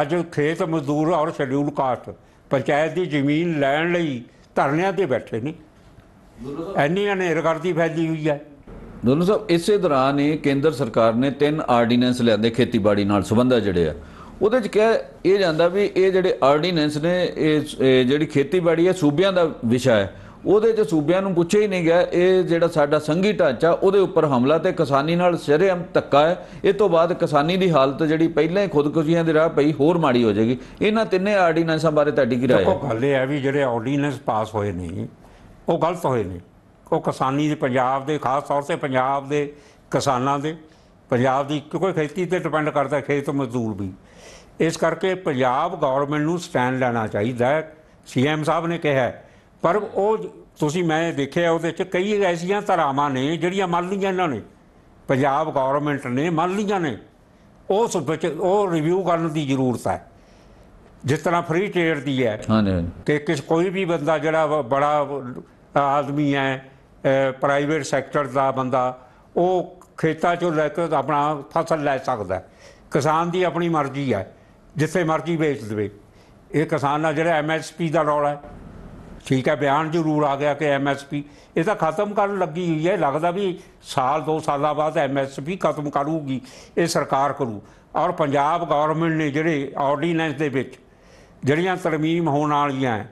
ਅੱਜ ਖੇਤ ਮਜ਼ਦੂਰ ਔਰ ਸ਼ਡਿਊਲ ਕਾਸਟ ਪੰਚਾਇਤ ਦੀ ਜ਼ਮੀਨ ਲੈਣ ਲਈ ਧਰਨਿਆਂ 'ਤੇ ਬੈਠੇ ਨੇ। ਇੰਨੀ ਹਨੇਰਗਰਦੀ ਫੈਲੀ ਹੋਈ ਹੈ। ਦੋਨੋਂ ਸਾਹਿਬ, ਇਸੇ ਦੌਰਾਨ ਹੀ ਕੇਂਦਰ ਸਰਕਾਰ ਨੇ 3 ਆਰਡੀਨੈਂਸ ਲਿਆਂਦੇ ਖੇਤੀਬਾੜੀ ਨਾਲ ਸੰਬੰਧਿਤ ਜਿਹੜੇ ਆ। ਉਹਦੇ 'ਚ ਕਿਹਾ ਇਹ ਜਾਂਦਾ ਵੀ ਇਹ ਜਿਹੜੇ ਆਰਡੀਨੈਂਸ ਨੇ ਇਹ ਜਿਹੜੀ ਖੇਤੀਬਾੜੀ ਹੈ ਸੂਬਿਆਂ ਦਾ ਵਿਸ਼ਾ ਹੈ। ਉਹਦੇ 'ਚ ਸੂਬਿਆਂ ਨੂੰ ਪੁੱਛਿਆ ਹੀ ਨਹੀਂ ਗਿਆ। ਇਹ ਜਿਹੜਾ ਸਾਡਾ ਸੰਘੀ ਢਾਂਚਾ ਉਹਦੇ ਉੱਪਰ ਹਮਲਾ ਤੇ ਕਿਸਾਨੀ ਨਾਲ ਸ਼ਰੇਆਮ ਧੱਕਾ ਹੈ। ਇਹ ਤੋਂ ਬਾਅਦ ਕਿਸਾਨੀ ਦੀ ਹਾਲਤ ਜਿਹੜੀ ਪਹਿਲਾਂ ਹੀ ਖੁਦਕੁਸ਼ੀਆਂ ਦੇ ਰਾਹ ਪਈ ਹੋਰ ਮਾੜੀ ਹੋ ਜਾਏਗੀ। ਇਹਨਾਂ ਤਿੰਨੇ ਆਰਡੀਨੈਂਸਾਂ ਬਾਰੇ ਤੁਹਾਡੀ ਕੀ ਰਾਏ ਹੈ? ਗੱਲ ਇਹ ਹੈ ਵੀ ਜਿਹੜੇ ਆਰਡੀਨੈਂਸ ਪਾਸ ਹੋਏ ਨੇ ਉਹ ਗਲਤ ਹੋਏ ਨੇ। ਉਹ ਕਿਸਾਨੀ ਦੇ ਪੰਜਾਬ ਦੇ ਖਾਸ ਤੌਰ 'ਤੇ ਪੰਜਾਬ ਦੇ ਕਿਸਾਨਾਂ ਦੇ ਪੰਜਾਬ ਦੀ ਕਿਉਂਕਿ ਖੇਤੀ 'ਤੇ ਡਿਪੈਂਡ ਕਰਦਾ ਖੇਤ ਮਜ਼ਦੂਰ ਵੀ। ਇਸ ਕਰਕੇ ਪੰਜਾਬ ਗੌਰਮੈਂਟ ਨੂੰ ਸਟੈਂਡ ਲੈਣਾ ਚਾਹੀਦਾ ਹੈ। CM ਸਾਹਿਬ ਨੇ ਕਿਹਾ, ਪਰ ਉਹ ਤੁਸੀਂ ਮੈਂ ਦੇਖਿਆ ਉਹਦੇ 'ਚ ਕਈ ਐਸੀਆਂ ਧਾਰਾਵਾਂ ਨੇ ਜਿਹੜੀਆਂ ਮੰਨ ਲਈਆਂ ਇਹਨਾਂ ਨੇ, ਪੰਜਾਬ ਗੌਰਮੈਂਟ ਨੇ ਮੰਨ ਲਈਆਂ ਨੇ। ਉਸ ਵਿੱਚ ਉਹ ਰਿਵਿਊ ਕਰਨ ਦੀ ਜ਼ਰੂਰਤ ਹੈ। ਜਿਸ ਤਰ੍ਹਾਂ ਫ੍ਰੀ ਟ੍ਰੇਡ ਦੀ ਹੈ ਕਿ ਕੋਈ ਵੀ ਬੰਦਾ ਜਿਹੜਾ ਬੜਾ ਆਦਮੀ ਹੈ ਪ੍ਰਾਈਵੇਟ ਸੈਕਟਰ ਦਾ ਬੰਦਾ ਉਹ ਖੇਤਾਂ 'ਚੋਂ ਲੈ ਕੇ ਆਪਣਾ ਫਸਲ ਲੈ ਸਕਦਾ। ਕਿਸਾਨ ਦੀ ਆਪਣੀ ਮਰਜ਼ੀ ਹੈ, ਜਿੱਥੇ ਮਰਜ਼ੀ ਵੇਚ ਦੇਵੇ। ਇਹ ਕਿਸਾਨ ਨਾਲ ਜਿਹੜਾ MSP ਦਾ ਰੌਲਾ ਹੈ, ਠੀਕ ਹੈ, ਬਿਆਨ ਜ਼ਰੂਰ ਆ ਗਿਆ ਕਿ MSP ਇਹ ਤਾਂ ਖਤਮ ਕਰਨ ਲੱਗੀ ਹੋਈ ਹੈ। ਲੱਗਦਾ ਵੀ ਸਾਲ 2 ਸਾਲਾਂ ਬਾਅਦ MSP ਖਤਮ ਕਰੂਗੀ, ਇਹ ਸਰਕਾਰ ਕਰੂ। ਔਰ ਪੰਜਾਬ ਗੌਰਮੈਂਟ ਨੇ ਜਿਹੜੇ ਆਰਡੀਨੈਂਸ ਦੇ ਵਿੱਚ ਜਿਹੜੀਆਂ ਤਰਮੀਮ ਹੋਣ ਵਾਲੀਆਂ ਹੈ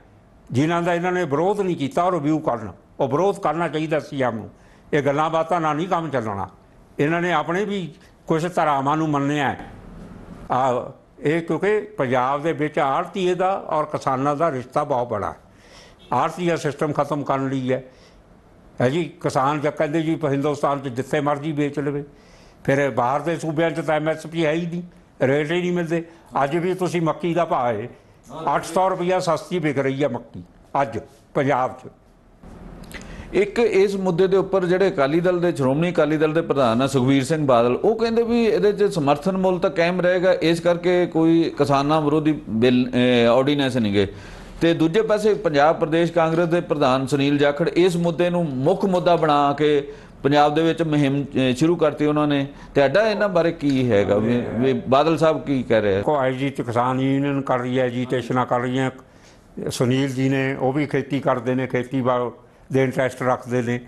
ਜਿਨ੍ਹਾਂ ਦਾ ਇਹਨਾਂ ਨੇ ਵਿਰੋਧ ਨਹੀਂ ਕੀਤਾ ਉਹ ਰਿਵਿਊ ਕਰਨ, ਉਹ ਵਿਰੋਧ ਕਰਨਾ ਚਾਹੀਦਾ CM ਨੂੰ। ਇਹ ਗੱਲਾਂ ਬਾਤਾਂ ਨਾਲ ਨਹੀਂ ਕੰਮ ਚੱਲਣਾ। ਇਹਨਾਂ ਨੇ ਆਪਣੇ ਵੀ ਕੁਛ ਧਾਰਾਵਾਂ ਨੂੰ ਮੰਨਿਆ ਇਹ ਕਿਉਂਕਿ ਪੰਜਾਬ ਦੇ ਵਿੱਚ ਆੜ੍ਹਤੀਏ ਦਾ ਔਰ ਕਿਸਾਨਾਂ ਦਾ ਰਿਸ਼ਤਾ ਬਹੁਤ ਬੜਾ ਹੈ। ਆੜ੍ਹਤੀਆ ਸਿਸਟਮ ਖਤਮ ਕਰਨ ਲਈ ਹੈ ਜੀ। ਕਿਸਾਨ ਜਦ ਕਹਿੰਦੇ ਜੀ ਹਿੰਦੁਸਤਾਨ 'ਚ ਜਿੱਥੇ ਮਰਜ਼ੀ ਵੇਚ ਲਵੇ, ਫਿਰ ਬਾਹਰ ਦੇ ਸੂਬਿਆਂ 'ਚ ਤਾਂ MSP ਹੈ ਹੀ ਨਹੀਂ, ਰੇਟ ਹੀ ਨਹੀਂ ਮਿਲਦੇ। ਅੱਜ ਵੀ ਤੁਸੀਂ ਮੱਕੀ ਦਾ ਭਾਅ ਹੈ 800 ਰੁਪਈਆ ਸਸਤੀ ਵਿਕ ਰਹੀ ਹੈ ਮੱਕੀ ਅੱਜ ਪੰਜਾਬ 'ਚ। ਇੱਕ ਇਸ ਮੁੱਦੇ ਦੇ ਉੱਪਰ ਜਿਹੜੇ ਅਕਾਲੀ ਦਲ ਦੇ ਸ਼੍ਰੋਮਣੀ ਅਕਾਲੀ ਦਲ ਦੇ ਪ੍ਰਧਾਨ ਆ ਸੁਖਬੀਰ ਸਿੰਘ ਬਾਦਲ, ਉਹ ਕਹਿੰਦੇ ਵੀ ਇਹਦੇ 'ਚ ਸਮਰਥਨ ਮੁੱਲ ਤਾਂ ਕਾਇਮ ਰਹੇਗਾ, ਇਸ ਕਰਕੇ ਕੋਈ ਕਿਸਾਨਾਂ ਵਿਰੋਧੀ ਬਿੱਲ ਆਰਡੀਨੈਂਸ ਨਹੀਂ ਗਏ। ਤੇ ਦੂਜੇ ਪਾਸੇ ਪੰਜਾਬ ਪ੍ਰਦੇਸ਼ ਕਾਂਗਰਸ ਦੇ ਪ੍ਰਧਾਨ ਸੁਨੀਲ ਜਾਖੜ ਇਸ ਮੁੱਦੇ ਨੂੰ ਮੁੱਖ ਮੁੱਦਾ ਬਣਾ ਕੇ ਪੰਜਾਬ ਦੇ ਵਿੱਚ ਮੁਹਿੰਮ ਸ਼ੁਰੂ ਕਰਤੀ ਉਹਨਾਂ ਨੇ। ਤੁਹਾਡਾ ਇਹਨਾਂ ਬਾਰੇ ਕੀ ਹੈਗਾ ਵੀ ਬਾਦਲ ਸਾਹਿਬ ਕੀ ਕਹਿ ਰਹੇ? ਜੀ ਕਿਸਾਨ ਯੂਨੀਅਨ ਕਰ ਰਹੀ ਹੈ, ਐਜੀਟੇਸ਼ਨਾਂ ਕਰ ਰਹੀਆਂ। ਸੁਨੀਲ ਜੀ ਨੇ ਉਹ ਵੀ ਖੇਤੀ ਕਰਦੇ ਨੇ, ਖੇਤੀ ਦੇ ਇੰਟਰਸਟ ਰੱਖਦੇ ਨੇ।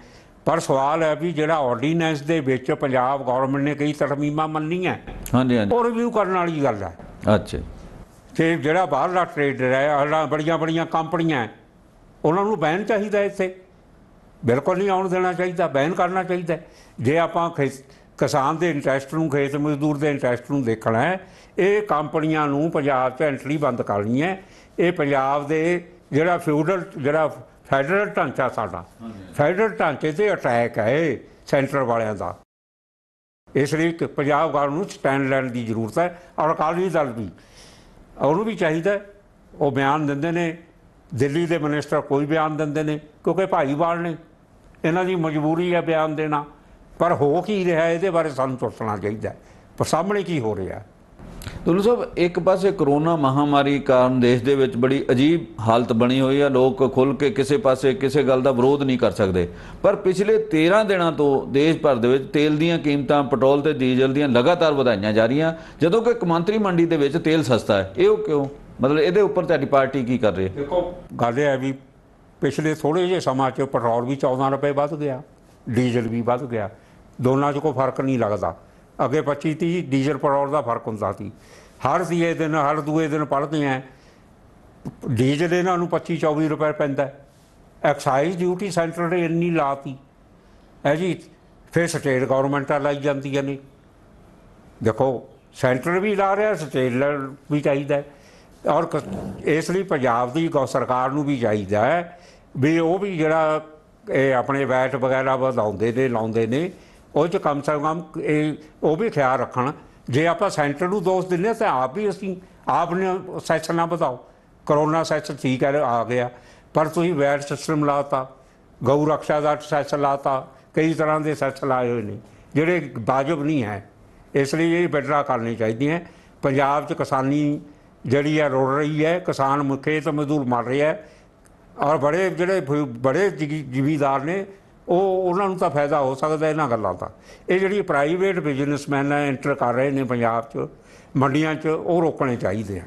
ਪਰ ਸਵਾਲ ਹੈ ਵੀ ਜਿਹੜਾ ਆਰਡੀਨੈਂਸ ਦੇ ਵਿੱਚ ਪੰਜਾਬ ਗੌਰਮੈਂਟ ਨੇ ਕਈ ਤਰਮੀਮਾਂ ਮੰਨੀਆਂ, ਉਹ ਰਿਵਿਊ ਕਰਨ ਵਾਲੀ ਗੱਲ ਹੈ। ਅੱਛਾ। ਤੇ ਜਿਹੜਾ ਬਾਹਰਲਾ ਟ੍ਰੇਡਰ ਹੈ, ਬੜੀਆਂ ਕੰਪਨੀਆਂ ਉਹਨਾਂ ਨੂੰ ਬੈਨ ਚਾਹੀਦਾ, ਇੱਥੇ ਬਿਲਕੁਲ ਨਹੀਂ ਆਉਣ ਦੇਣਾ ਚਾਹੀਦਾ, ਬੈਨ ਕਰਨਾ ਚਾਹੀਦਾ। ਜੇ ਆਪਾਂ ਕਿਸਾਨ ਦੇ ਇੰਟਰਸਟ ਨੂੰ, ਖੇਤ ਮਜ਼ਦੂਰ ਦੇ ਇੰਟਰਸਟ ਨੂੰ ਦੇਖਣਾ ਹੈ, ਇਹ ਕੰਪਨੀਆਂ ਨੂੰ ਪੰਜਾਬ 'ਚ ਐਂਟਰੀ ਬੰਦ ਕਰਨੀ ਹੈ। ਇਹ ਪੰਜਾਬ ਦੇ ਜਿਹੜਾ ਫੈਡਰਲ ਢਾਂਚਾ ਸਾਡਾ, ਫੈਡਰਲ ਢਾਂਚੇ 'ਤੇ ਅਟੈਕ ਹੈ ਇਹ ਸੈਂਟਰ ਵਾਲਿਆਂ ਦਾ। ਇਸ ਲਈ ਪੰਜਾਬ ਗੌਰਮੈਂਟ ਨੂੰ ਸਟੈਂਡ ਲੈਣ ਦੀ ਜ਼ਰੂਰਤ ਹੈ। ਔਰ ਅਕਾਲੀ ਦਲ ਵੀ, ਉਹਨੂੰ ਵੀ ਚਾਹੀਦਾ। ਉਹ ਬਿਆਨ ਦਿੰਦੇ ਨੇ, ਦਿੱਲੀ ਦੇ ਮਿਨਿਸਟਰ ਕੋਈ ਬਿਆਨ ਦਿੰਦੇ ਨੇ ਕਿਉਂਕਿ ਭਾਈਵਾਲ ਨੇ, ਇਹਨਾਂ ਦੀ ਮਜਬੂਰੀ ਹੈ ਬਿਆਨ ਦੇਣਾ। ਪਰ ਹੋ ਕੀ ਰਿਹਾ ਇਹਦੇ ਬਾਰੇ ਸਾਨੂੰ ਸੋਚਣਾ ਚਾਹੀਦਾ, ਪਰ ਸਾਹਮਣੇ ਕੀ ਹੋ ਰਿਹਾ। ਦੁੱਲੂ ਸਾਹਿਬ, ਇੱਕ ਪਾਸੇ ਕਰੋਨਾ ਮਹਾਮਾਰੀ ਕਾਰਨ ਦੇਸ਼ ਦੇ ਵਿੱਚ ਬੜੀ ਅਜੀਬ ਹਾਲਤ ਬਣੀ ਹੋਈ ਹੈ। ਲੋਕ ਖੁੱਲ੍ਹ ਕੇ ਕਿਸੇ ਪਾਸੇ ਕਿਸੇ ਗੱਲ ਦਾ ਵਿਰੋਧ ਨਹੀਂ ਕਰ ਸਕਦੇ। ਪਰ ਪਿਛਲੇ 13 ਦਿਨਾਂ ਤੋਂ ਦੇਸ਼ ਭਰ ਦੇ ਵਿੱਚ ਤੇਲ ਦੀਆਂ ਕੀਮਤਾਂ, ਪੈਟਰੋਲ ਤੇ ਡੀਜ਼ਲ ਦੀਆਂ ਲਗਾਤਾਰ ਵਧਾਈਆਂ ਜਾ ਰਹੀਆਂ, ਜਦੋਂ ਕਿ ਕੌਮਾਂਤਰੀ ਮੰਡੀ ਦੇ ਵਿੱਚ ਤੇਲ ਸਸਤਾ ਹੈ। ਇਹ ਕਿਉਂ? ਮਤਲਬ ਇਹਦੇ ਉੱਪਰ ਤੁਹਾਡੀ ਪਾਰਟੀ ਕੀ ਕਰ ਰਹੀ ਹੈ? ਦੇਖੋ, ਗੱਲ ਇਹ ਹੈ ਵੀ ਪਿਛਲੇ ਥੋੜ੍ਹੇ ਜਿਹੇ ਸਮਾਂ 'ਚ ਪੈਟਰੋਲ ਵੀ 14 ਰੁਪਏ ਵੱਧ ਗਿਆ, ਡੀਜ਼ਲ ਵੀ ਵੱਧ ਗਿਆ। ਦੋਨਾਂ 'ਚ ਕੋਈ ਫਰਕ ਨਹੀਂ ਲੱਗਦਾ। ਅੱਗੇ 25-30 ਡੀਜ਼ਲ ਪੈਟਰੋਲ ਦਾ ਫਰਕ ਹੁੰਦਾ ਸੀ। ਹਰ ਦੂਏ ਦਿਨ ਪੜ੍ਹਦੇ ਆ ਡੀਜ਼ਲ ਇਹਨਾਂ ਨੂੰ 25-24 ਰੁਪਏ ਪੈਂਦਾ। ਐਕਸਾਈਜ਼ ਡਿਊਟੀ ਸੈਂਟਰ ਨੇ ਇੰਨੀ ਲਾਤੀ ਹੈ ਜੀ, ਫਿਰ ਸਟੇਟ ਗੌਰਮੈਂਟਾਂ ਲਾਈ ਜਾਂਦੀਆਂ ਨੇ। ਦੇਖੋ, ਸੈਂਟਰ ਵੀ ਲਾ ਰਿਹਾ, ਸਟੇਟ ਵੀ ਚਾਹੀਦਾ। ਔਰ ਇਸ ਲਈ ਪੰਜਾਬ ਦੀ ਸਰਕਾਰ ਨੂੰ ਵੀ ਚਾਹੀਦਾ ਹੈ ਵੀ ਉਹ ਵੀ ਜਿਹੜਾ ਇਹ ਆਪਣੇ ਵੈਟ ਵਗੈਰਾ ਲਾਉਂਦੇ ਨੇ, ਉਹ 'ਚ ਕਮ ਸੇ ਕਮ ਉਹ ਵੀ ਖਿਆਲ ਰੱਖਣ। ਜੇ ਆਪਾਂ ਸੈਂਟਰ ਨੂੰ ਦੋਸ਼ ਦਿੰਦੇ ਹਾਂ ਤਾਂ ਅਸੀਂ ਆਪ ਨੇ ਸੈਸ਼ਨ ਨਾ ਵਧਾਓ। ਕਰੋਨਾ ਸੈਸ਼ਨ ਠੀਕ ਹੈ ਆ ਗਿਆ, ਪਰ ਤੁਸੀਂ ਵੈਟ ਸਿਸਟਮ ਲਾਤਾ, ਗਊ ਰਕਸ਼ਾ ਦਾ ਸੈਸ਼ਨ ਲਾਤਾ, ਕਈ ਤਰ੍ਹਾਂ ਦੇ ਸੈਸ਼ਨ ਲਾਏ ਹੋਏ ਨੇ ਜਿਹੜੇ ਵਾਜਬ ਨਹੀਂ ਹੈ। ਇਸ ਲਈ ਇਹ ਬੈਟਰਾ ਕਰਨੀ ਚਾਹੀਦੀਆਂ। ਪੰਜਾਬ 'ਚ ਕਿਸਾਨੀ ਜਿਹੜੀ ਹੈ ਰੁੜ ਰਹੀ ਹੈ, ਕਿਸਾਨ ਖੇਤ ਮਜ਼ਦੂਰ ਮਰ ਰਿਹਾ ਹੈ, ਔਰ ਬੜੇ ਜ਼ਿਮੀਦਾਰ ਨੇ ਉਹਨਾਂ ਨੂੰ ਤਾਂ ਫਾਇਦਾ ਹੋ ਸਕਦਾ ਇਹਨਾਂ ਗੱਲਾਂ ਦਾ। ਇਹ ਜਿਹੜੀ ਪ੍ਰਾਈਵੇਟ ਬਿਜ਼ਨਸਮੈਨ ਐਂਟਰ ਕਰ ਰਹੇ ਨੇ ਪੰਜਾਬ 'ਚ ਮੰਡੀਆਂ 'ਚ, ਉਹ ਰੋਕਣੇ ਚਾਹੀਦੇ ਆ।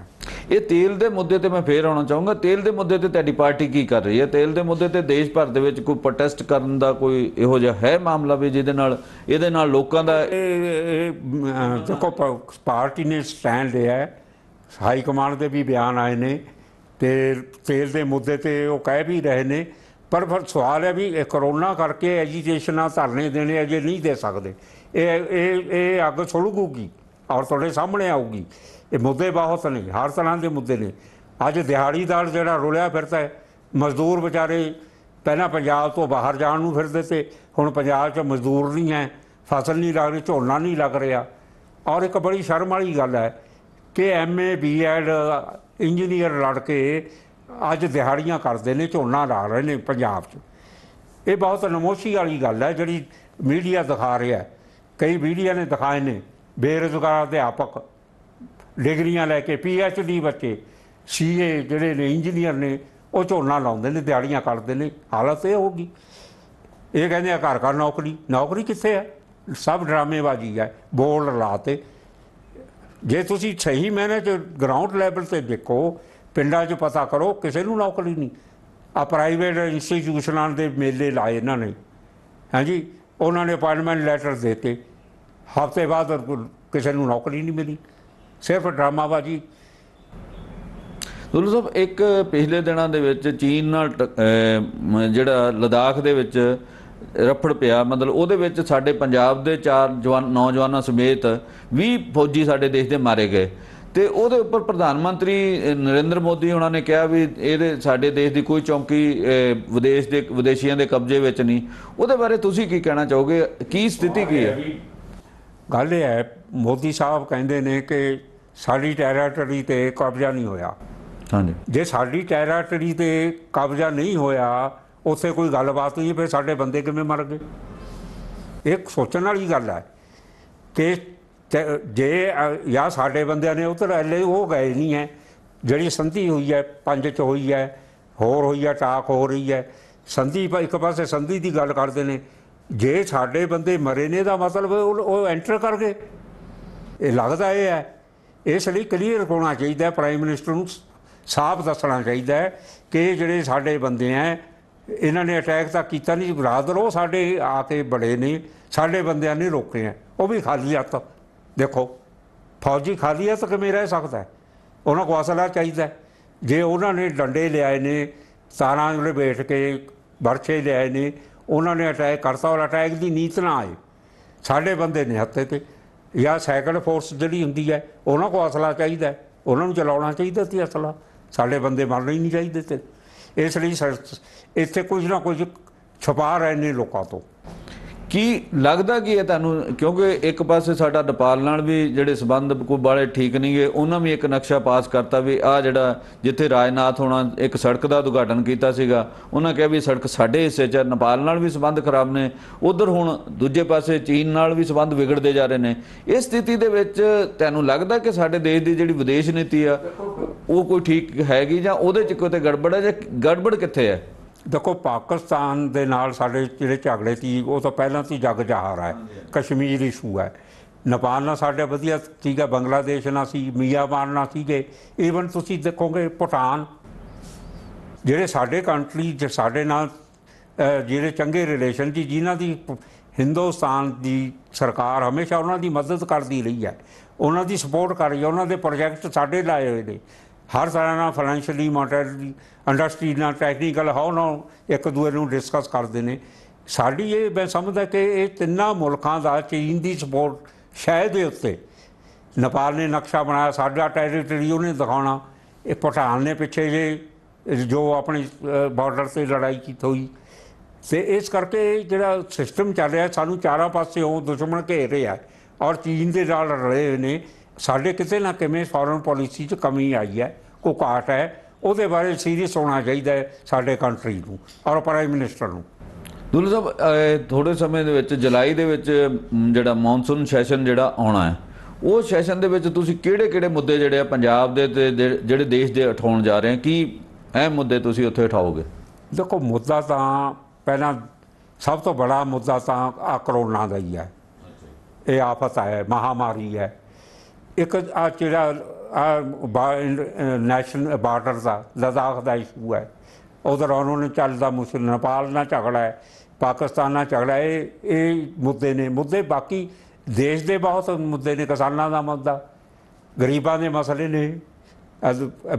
ਇਹ ਤੇਲ ਦੇ ਮੁੱਦੇ ਤੇ ਮੈਂ ਫੇਰ ਆਉਣਾ ਚਾਹੂੰਗਾ। ਤੇਲ ਦੇ ਮੁੱਦੇ ਤੇ ਤੁਹਾਡੀ ਪਾਰਟੀ ਕੀ ਕਰ ਰਹੀ ਹੈ? ਤੇਲ ਦੇ ਮੁੱਦੇ ਤੇ ਦੇਸ਼ ਭਰ ਦੇ ਵਿੱਚ ਕੋਈ ਪ੍ਰੋਟੈਸਟ ਕਰਨ ਦਾ ਕੋਈ ਇਹੋ ਜਿਹਾ ਹੈ ਮਾਮਲਾ ਵੀ ਇਹਦੇ ਨਾਲ ਲੋਕਾਂ ਦਾ ਦੇਖੋ ਪਾਰਟੀ ਨੇ ਸਟੈਂਡ ਲਿਆ ਹੈ, ਹਾਈ ਕਮਾਂਡ ਦੇ ਵੀ ਬਿਆਨ ਆਏ ਨੇ ਤੇ ਤੇਲ ਦੇ ਮੁੱਦੇ ਤੇ ਉਹ ਕਹਿ ਵੀ ਰਹੇ ਨੇ। ਪਰ ਫਿਰ ਸਵਾਲ ਹੈ ਵੀ ਇਹ ਕਰੋਨਾ ਕਰਕੇ ਐਜੀਟੇਸ਼ਨਾਂ ਧਰਨੇ ਦੇਣੇ ਅਜੇ ਨਹੀਂ ਦੇ ਸਕਦੇ। ਇਹ ਅੱਗ ਸੁਲਗੂਗੀ ਔਰ ਤੁਹਾਡੇ ਸਾਹਮਣੇ ਆਊਗੀ। ਇਹ ਮੁੱਦੇ ਬਹੁਤ ਨੇ, ਹਰ ਤਰ੍ਹਾਂ ਦੇ ਮੁੱਦੇ ਨੇ। ਅੱਜ ਦਿਹਾੜੀਦਾਰ ਜਿਹੜਾ ਰੁਲਿਆ ਫਿਰਦਾ ਹੈ, ਮਜ਼ਦੂਰ ਵਿਚਾਰੇ ਪਹਿਲਾਂ ਪੰਜਾਬ ਤੋਂ ਬਾਹਰ ਜਾਣ ਨੂੰ ਫਿਰਦੇ ਤੇ ਹੁਣ ਪੰਜਾਬ 'ਚ ਮਜ਼ਦੂਰ ਨਹੀਂ ਹੈ, ਫਸਲ ਨਹੀਂ ਲੱਗ ਰਹੀ, ਝੋਨਾ ਨਹੀਂ ਲੱਗ ਰਿਹਾ। ਔਰ ਇੱਕ ਬੜੀ ਸ਼ਰਮ ਵਾਲੀ ਗੱਲ ਹੈ ਕਿ MA BEd ਇੰਜੀਨੀਅਰ ਲੜ ਕੇ ਅੱਜ ਦਿਹਾੜੀਆਂ ਕਰਦੇ ਨੇ, ਝੋਨਾ ਲਾ ਰਹੇ ਨੇ ਪੰਜਾਬ 'ਚ। ਇਹ ਬਹੁਤ ਨਮੋਸ਼ੀ ਵਾਲੀ ਗੱਲ ਹੈ ਜਿਹੜੀ ਮੀਡੀਆ ਦਿਖਾ ਰਿਹਾ। ਕਈ ਮੀਡੀਆ ਨੇ ਦਿਖਾਏ ਨੇ ਬੇਰੁਜ਼ਗਾਰ ਅਧਿਆਪਕ, ਡਿਗਰੀਆਂ ਲੈ ਕੇ PhD ਬੱਚੇ, CA ਜਿਹੜੇ ਨੇ ਇੰਜੀਨੀਅਰ ਨੇ, ਉਹ ਝੋਨਾ ਲਾਉਂਦੇ ਨੇ, ਦਿਹਾੜੀਆਂ ਕਰਦੇ ਨੇ। ਹਾਲਤ ਇਹ ਹੋਊਗੀ। ਇਹ ਕਹਿੰਦੇ ਆ ਘਰ ਘਰ ਨੌਕਰੀ। ਨੌਕਰੀ ਕਿੱਥੇ ਹੈ? ਸਭ ਡਰਾਮੇਬਾਜ਼ੀ ਹੈ, ਬੋਰਡ ਲਾਤੇ। ਜੇ ਤੁਸੀਂ ਸਹੀ ਮਾਇਨੇ 'ਚ ਗਰਾਊਂਡ ਲੈਵਲ 'ਤੇ ਦੇਖੋ, ਪਿੰਡਾਂ 'ਚ ਪਤਾ ਕਰੋ, ਕਿਸੇ ਨੂੰ ਨੌਕਰੀ ਨਹੀਂ। ਆ ਪ੍ਰਾਈਵੇਟ ਇੰਸਟੀਟਿਊਸ਼ਨਾਂ ਦੇ ਮੇਲੇ ਲਾਏ ਇਹਨਾਂ ਨੇ, ਹਾਂਜੀ, ਉਹਨਾਂ ਨੇ ਅਪਾਇੰਟਮੈਂਟ ਲੈਟਰ ਦੇ ਦਿੱਤੇ, ਹਫ਼ਤੇ ਬਾਅਦ ਕਿਸੇ ਨੂੰ ਨੌਕਰੀ ਨਹੀਂ ਮਿਲੀ। ਸਿਰਫ ਡਰਾਮਾਬਾਜ਼ੀ। ਦੁੱਲੂ ਸਾਹਿਬ, ਇੱਕ ਪਿਛਲੇ ਦਿਨਾਂ ਦੇ ਵਿੱਚ ਚੀਨ ਨਾਲ ਜਿਹੜਾ ਲਦਾਖ ਦੇ ਵਿੱਚ ਰਫੜ ਪਿਆ, ਮਤਲਬ ਉਹਦੇ ਵਿੱਚ ਸਾਡੇ ਪੰਜਾਬ ਦੇ 4 ਨੌਜਵਾਨਾਂ ਸਮੇਤ 20 ਫੌਜੀ ਸਾਡੇ ਦੇਸ਼ ਦੇ ਮਾਰੇ ਗਏ ਤੇ ਉਹਦੇ ਉੱਪਰ ਪ੍ਰਧਾਨ ਮੰਤਰੀ ਨਰਿੰਦਰ ਮੋਦੀ ਉਹਨਾਂ ਨੇ ਕਿਹਾ ਵੀ ਇਹਦੇ ਸਾਡੇ ਦੇਸ਼ ਦੀ ਕੋਈ ਚੌਂਕੀ ਵਿਦੇਸ਼ੀਆਂ ਦੇ ਕਬਜ਼ੇ ਵਿੱਚ ਨਹੀਂ। ਉਹਦੇ ਬਾਰੇ ਤੁਸੀਂ ਕੀ ਕਹਿਣਾ ਚਾਹੋਗੇ? ਕੀ ਸਥਿਤੀ ਕੀ ਹੈ? ਗੱਲ ਇਹ ਹੈ, ਮੋਦੀ ਸਾਹਿਬ ਕਹਿੰਦੇ ਨੇ ਕਿ ਸਾਡੀ ਟੈਰਾਟਰੀ 'ਤੇ ਕਬਜ਼ਾ ਨਹੀਂ ਹੋਇਆ। ਹਾਂਜੀ, ਜੇ ਸਾਡੀ ਟੈਰਾਟਰੀ 'ਤੇ ਕਬਜ਼ਾ ਨਹੀਂ ਹੋਇਆ, ਉੱਥੇ ਕੋਈ ਗੱਲਬਾਤ ਨਹੀਂ, ਫਿਰ ਸਾਡੇ ਬੰਦੇ ਕਿਵੇਂ ਮਰ ਗਏ? ਇਹ ਸੋਚਣ ਵਾਲੀ ਗੱਲ ਹੈ ਕਿ ਜੇ ਜਾਂ ਸਾਡੇ ਬੰਦਿਆਂ ਨੇ ਉੱਧਰ ਉਹ ਗਏ ਨਹੀਂ ਹੈ। ਜਿਹੜੀ ਸੰਧੀ ਹੋਈ ਹੈ 5 'ਚ ਹੋਈ ਹੈ, ਹੋਰ ਹੋਈ ਹੈ, ਟਾਕ ਹੋ ਰਹੀ ਹੈ। ਸੰਧੀ ਇੱਕ ਪਾਸੇ ਸੰਧੀ ਦੀ ਗੱਲ ਕਰਦੇ ਨੇ, ਜੇ ਸਾਡੇ ਬੰਦੇ ਮਰੇ ਨੇ ਦਾ ਮਤਲਬ ਉਹ ਐਂਟਰ ਕਰ ਗਏ। ਇਹ ਲੱਗਦਾ ਇਹ ਹੈ। ਇਸ ਲਈ ਕਲੀਅਰ ਹੋਣਾ ਚਾਹੀਦਾ, ਪ੍ਰਾਈਮ ਮਿਨਿਸਟਰ ਨੂੰ ਸਾਫ਼ ਦੱਸਣਾ ਚਾਹੀਦਾ ਹੈ ਕਿ ਜਿਹੜੇ ਸਾਡੇ ਬੰਦੇ ਹੈ, ਇਹਨਾਂ ਨੇ ਅਟੈਕ ਤਾਂ ਕੀਤਾ ਨਹੀਂ ਬਰਾਦਰ, ਉਹ ਸਾਡੇ ਆ ਕੇ ਬੜੇ ਨੇ, ਸਾਡੇ ਬੰਦਿਆਂ ਨੇ ਰੋਕੇ ਹੈ। ਉਹ ਵੀ ਖਾਲੀ ਹੱਥ। ਦੇਖੋ ਫੌਜੀ ਖਾਲੀ ਹੱਥ ਕਿਵੇਂ ਰਹਿ ਸਕਦਾ? ਉਹਨਾਂ ਕੋਲ ਅਸਲਾ ਚਾਹੀਦਾ। ਜੇ ਉਹਨਾਂ ਨੇ ਡੰਡੇ ਲਿਆਏ ਨੇ, ਤਾਰਾਂ ਲਪੇਟ ਕੇ ਬਰਛੇ ਲਿਆਏ ਨੇ, ਉਹਨਾਂ ਨੇ ਅਟੈਕ ਕਰਤਾ, ਔਰ ਅਟੈਕ ਦੀ ਨੀਤ ਨਾ ਆਏ। ਸਾਡੇ ਬੰਦੇ ਨੇ ਹੱਥੇ 'ਤੇ, ਜਾਂ ਸੈਕੰਡ ਫੋਰਸ ਜਿਹੜੀ ਹੁੰਦੀ ਹੈ, ਉਹਨਾਂ ਕੋਲ ਅਸਲਾ ਚਾਹੀਦਾ, ਉਹਨਾਂ ਨੂੰ ਚਲਾਉਣਾ ਚਾਹੀਦਾ ਸੀ ਅਸਲਾ। ਸਾਡੇ ਬੰਦੇ ਮਰਨੇ ਹੀ ਨਹੀਂ ਚਾਹੀਦੇ ਤੇ। ਇਸ ਲਈ ਇੱਥੇ ਕੁਝ ਨਾ ਕੁਝ ਛੁਪਾ ਰਹੇ ਨੇ ਲੋਕਾਂ ਤੋਂ। ਕੀ ਲੱਗਦਾ ਕੀ ਹੈ ਤੁਹਾਨੂੰ? ਕਿਉਂਕਿ ਇੱਕ ਪਾਸੇ ਸਾਡਾ ਨੇਪਾਲ ਨਾਲ ਵੀ ਜਿਹੜੇ ਸੰਬੰਧ ਕੋਈ ਬਾਲੇ ਠੀਕ ਨਹੀਂ ਗਏ, ਉਹਨਾਂ ਵੀ ਇੱਕ ਨਕਸ਼ਾ ਪਾਸ ਕਰਤਾ ਵੀ ਆਹ ਜਿਹੜਾ ਜਿੱਥੇ ਰਾਜਨਾਥ ਹੋਣਾ ਇੱਕ ਸੜਕ ਦਾ ਉਦਘਾਟਨ ਕੀਤਾ ਸੀਗਾ, ਉਹਨਾਂ ਕਿਹਾ ਵੀ ਸੜਕ ਸਾਡੇ ਹਿੱਸੇ 'ਚ। ਨੇਪਾਲ ਨਾਲ ਵੀ ਸੰਬੰਧ ਖਰਾਬ ਨੇ, ਉੱਧਰ ਹੁਣ ਦੂਜੇ ਪਾਸੇ ਚੀਨ ਨਾਲ ਵੀ ਸੰਬੰਧ ਵਿਗੜਦੇ ਜਾ ਰਹੇ ਨੇ। ਇਸ ਸਥਿਤੀ ਦੇ ਵਿੱਚ ਤੁਹਾਨੂੰ ਲੱਗਦਾ ਕਿ ਸਾਡੇ ਦੇਸ਼ ਦੀ ਜਿਹੜੀ ਵਿਦੇਸ਼ ਨੀਤੀ ਆ ਉਹ ਕੋਈ ਠੀਕ ਹੈਗੀ, ਜਾਂ ਉਹਦੇ 'ਚ ਕੋਈ ਗੜਬੜ ਹੈ, ਜਾਂ ਗੜਬੜ ਕਿੱਥੇ ਹੈ? ਦੇਖੋ ਪਾਕਿਸਤਾਨ ਦੇ ਨਾਲ ਸਾਡੇ ਜਿਹੜੇ ਝਗੜੇ ਸੀ ਉਹ ਤਾਂ ਪਹਿਲਾਂ ਤੋਂ ਜੱਗ ਜ਼ਾਹਰ ਹੈ। ਕਸ਼ਮੀਰ ਇਸ਼ੂ ਹੈ। ਨੇਪਾਲ ਨਾਲ ਸਾਡੇ ਵਧੀਆ ਸੀਗਾ, ਬੰਗਲਾਦੇਸ਼ ਨਾਲ ਸੀ, ਮਿਆਂਮਾਰ ਨਾਲ ਸੀਗੇ। ਈਵਨ ਤੁਸੀਂ ਦੇਖੋਗੇ ਭੂਟਾਨ, ਜਿਹੜੇ ਸਾਡੇ ਕੰਟਰੀ ਸਾਡੇ ਨਾਲ ਜਿਹੜੇ ਚੰਗੇ ਰਿਲੇਸ਼ਨ ਸੀ, ਜਿਨ੍ਹਾਂ ਦੀ ਹਿੰਦੁਸਤਾਨ ਦੀ ਸਰਕਾਰ ਹਮੇਸ਼ਾ ਉਹਨਾਂ ਦੀ ਮਦਦ ਕਰਦੀ ਰਹੀ ਹੈ, ਉਹਨਾਂ ਦੀ ਸਪੋਰਟ ਕਰ ਰਹੀ ਹੈ। ਉਹਨਾਂ ਦੇ ਪ੍ਰੋਜੈਕਟ ਸਾਡੇ ਲਾਏ ਹੋਏ ਨੇ ਹਰ ਤਰ੍ਹਾਂ ਨਾਲ, ਫਾਈਨੈਂਸ਼ੀਅਲੀ, ਮੋਨਟਰੀ, ਇੰਡਸਟਰੀ ਨਾਲ, ਟੈਕਨੀਕਲ, ਹਾਓ ਨਾਲ ਇੱਕ ਦੂਏ ਨੂੰ ਡਿਸਕਸ ਕਰਦੇ ਨੇ। ਸਾਡੀ ਇਹ ਮੈਂ ਸਮਝਦਾ ਕਿ ਇਹ ਤਿੰਨਾਂ ਮੁਲਕਾਂ ਦਾ ਚੀਨ ਦੀ ਸਪੋਰਟ ਸ਼ਾਇਦ ਦੇ ਉੱਤੇ। ਨੇਪਾਲ ਨੇ ਨਕਸ਼ਾ ਬਣਾਇਆ, ਸਾਡਾ ਟੈਰੀਟਰੀ ਉਹਨੇ ਦਿਖਾਉਣਾ। ਇਹ ਭੂਟਾਨ ਨੇ ਪਿੱਛੇ ਜੇ ਜੋ ਆਪਣੀ ਬਾਰਡਰ 'ਤੇ ਲੜਾਈ ਕੀਤੀ ਹੋਈ, ਅਤੇ ਇਸ ਕਰਕੇ ਜਿਹੜਾ ਸਿਸਟਮ ਚੱਲ ਰਿਹਾ, ਸਾਨੂੰ ਚਾਰਾਂ ਪਾਸਿਓਂ ਦੁਸ਼ਮਣ ਘੇਰ ਰਿਹਾ ਔਰ ਚੀਨ ਦੇ ਨਾਲ ਰਲੇ ਹੋਏ ਨੇ। ਸਾਡੇ ਕਿਤੇ ਨਾ ਕਿਵੇਂ ਫੋਰਨ ਪੋਲਿਸੀ 'ਚ ਕਮੀ ਆਈ ਹੈ, ਕੋਈ ਘਾਟ ਹੈ। ਉਹਦੇ ਬਾਰੇ ਸੀਰੀਅਸ ਹੋਣਾ ਚਾਹੀਦਾ ਹੈ ਸਾਡੇ ਕੰਟਰੀ ਨੂੰ ਔਰ ਪ੍ਰਾਈਮ ਮਿਨਿਸਟਰ ਨੂੰ। ਦੁੱਲੂ ਸਾਹਿਬ, ਥੋੜ੍ਹੇ ਸਮੇਂ ਦੇ ਵਿੱਚ ਜੁਲਾਈ ਦੇ ਵਿੱਚ ਜਿਹੜਾ ਮੌਨਸੂਨ ਸੈਸ਼ਨ ਜਿਹੜਾ ਆਉਣਾ ਹੈ, ਉਹ ਸੈਸ਼ਨ ਦੇ ਵਿੱਚ ਤੁਸੀਂ ਕਿਹੜੇ ਮੁੱਦੇ ਜਿਹੜੇ ਆ ਪੰਜਾਬ ਦੇ ਤੇ ਜਿਹੜੇ ਦੇਸ਼ ਦੇ ਉਠਾਉਣ ਜਾ ਰਹੇ ਆ? ਕੀ ਅਹਿਮ ਮੁੱਦੇ ਤੁਸੀਂ ਉੱਥੇ ਉਠਾਓਗੇ? देखो मुद्दा तो पहला सब तो बड़ा मुद्दा तो आ करोना का ही है। ये आफत है, महामारी है। एक आ जिहड़ा नैशनल बार्डर का लद्दाख का इशू है, उधर उन्होंने चलता मुश्किल, नेपाल नाल झगड़ा है, पाकिस्तान नाल झगड़ा है। ये मुद्दे ने, मुद्दे बाकी देश के बहुत मुद्दे ने, किसानों का मुद्दा, गरीबों के मसले ने,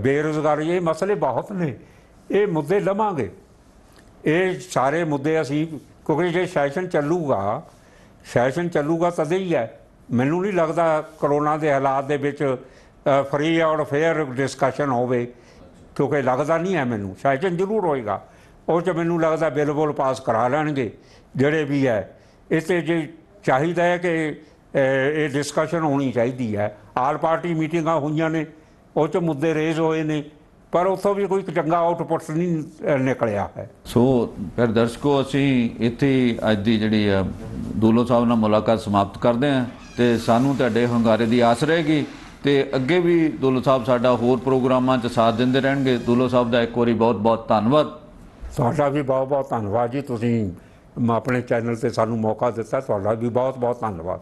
बेरोजगारी, ये मसले बहुत ने। ये मुद्दे लवांगे, ये सारे मुद्दे असी, क्योंकि जो सैशन चलूगा तदे ही है। मैनू नहीं लगता करोना के हालात दे विच फ्री और फेयर डिस्कशन होवे, क्योंकि लगता नहीं है मैनू। सैशन जरूर होएगा, उस मैनू लगता बिल बुल पास करा लैणगे जिहड़े भी है। इस जे चाहिए है कि ये डिस्कशन होनी चाहिए है। आल पार्टी मीटिंगां होईयां ने, उस मुद्दे रेज होए ने, पर ਉੱਥੋਂ भी कोई चंगा आउटपुट नहीं निकलिया है। ਸੋ ਫਿਰ ਦਰਸ਼ਕੋ, ਅਸੀਂ ਇੱਥੇ ਅੱਜ ਦੀ ਜਿਹੜੀ ਆ ਦੂਲੋ ਸਾਹਿਬ ਨਾਲ ਮੁਲਾਕਾਤ ਸਮਾਪਤ ਕਰਦੇ ਹਾਂ ਤੇ ਸਾਨੂੰ ਤੁਹਾਡੇ ਹੰਗਾਰੇ ਦੀ ਆਸ ਰਹੇਗੀ ਤੇ ਅੱਗੇ ਵੀ ਦੂਲੋ ਸਾਹਿਬ ਸਾਡਾ ਹੋਰ ਪ੍ਰੋਗਰਾਮਾਂ 'ਚ ਸਾਥ ਦਿੰਦੇ ਰਹਿਣਗੇ। ਦੂਲੋ ਸਾਹਿਬ ਦਾ ਇੱਕ ਵਾਰੀ ਬਹੁਤ ਬਹੁਤ ਧੰਨਵਾਦ। ਤੁਹਾਡਾ ਵੀ ਬਹੁਤ ਬਹੁਤ ਧੰਨਵਾਦ ਜੀ, ਤੁਸੀਂ ਆਪਣੇ ਚੈਨਲ ਤੇ ਸਾਨੂੰ ਮੌਕਾ ਦਿੱਤਾ, ਤੁਹਾਡਾ ਵੀ ਬਹੁਤ ਬਹੁਤ ਧੰਨਵਾਦ।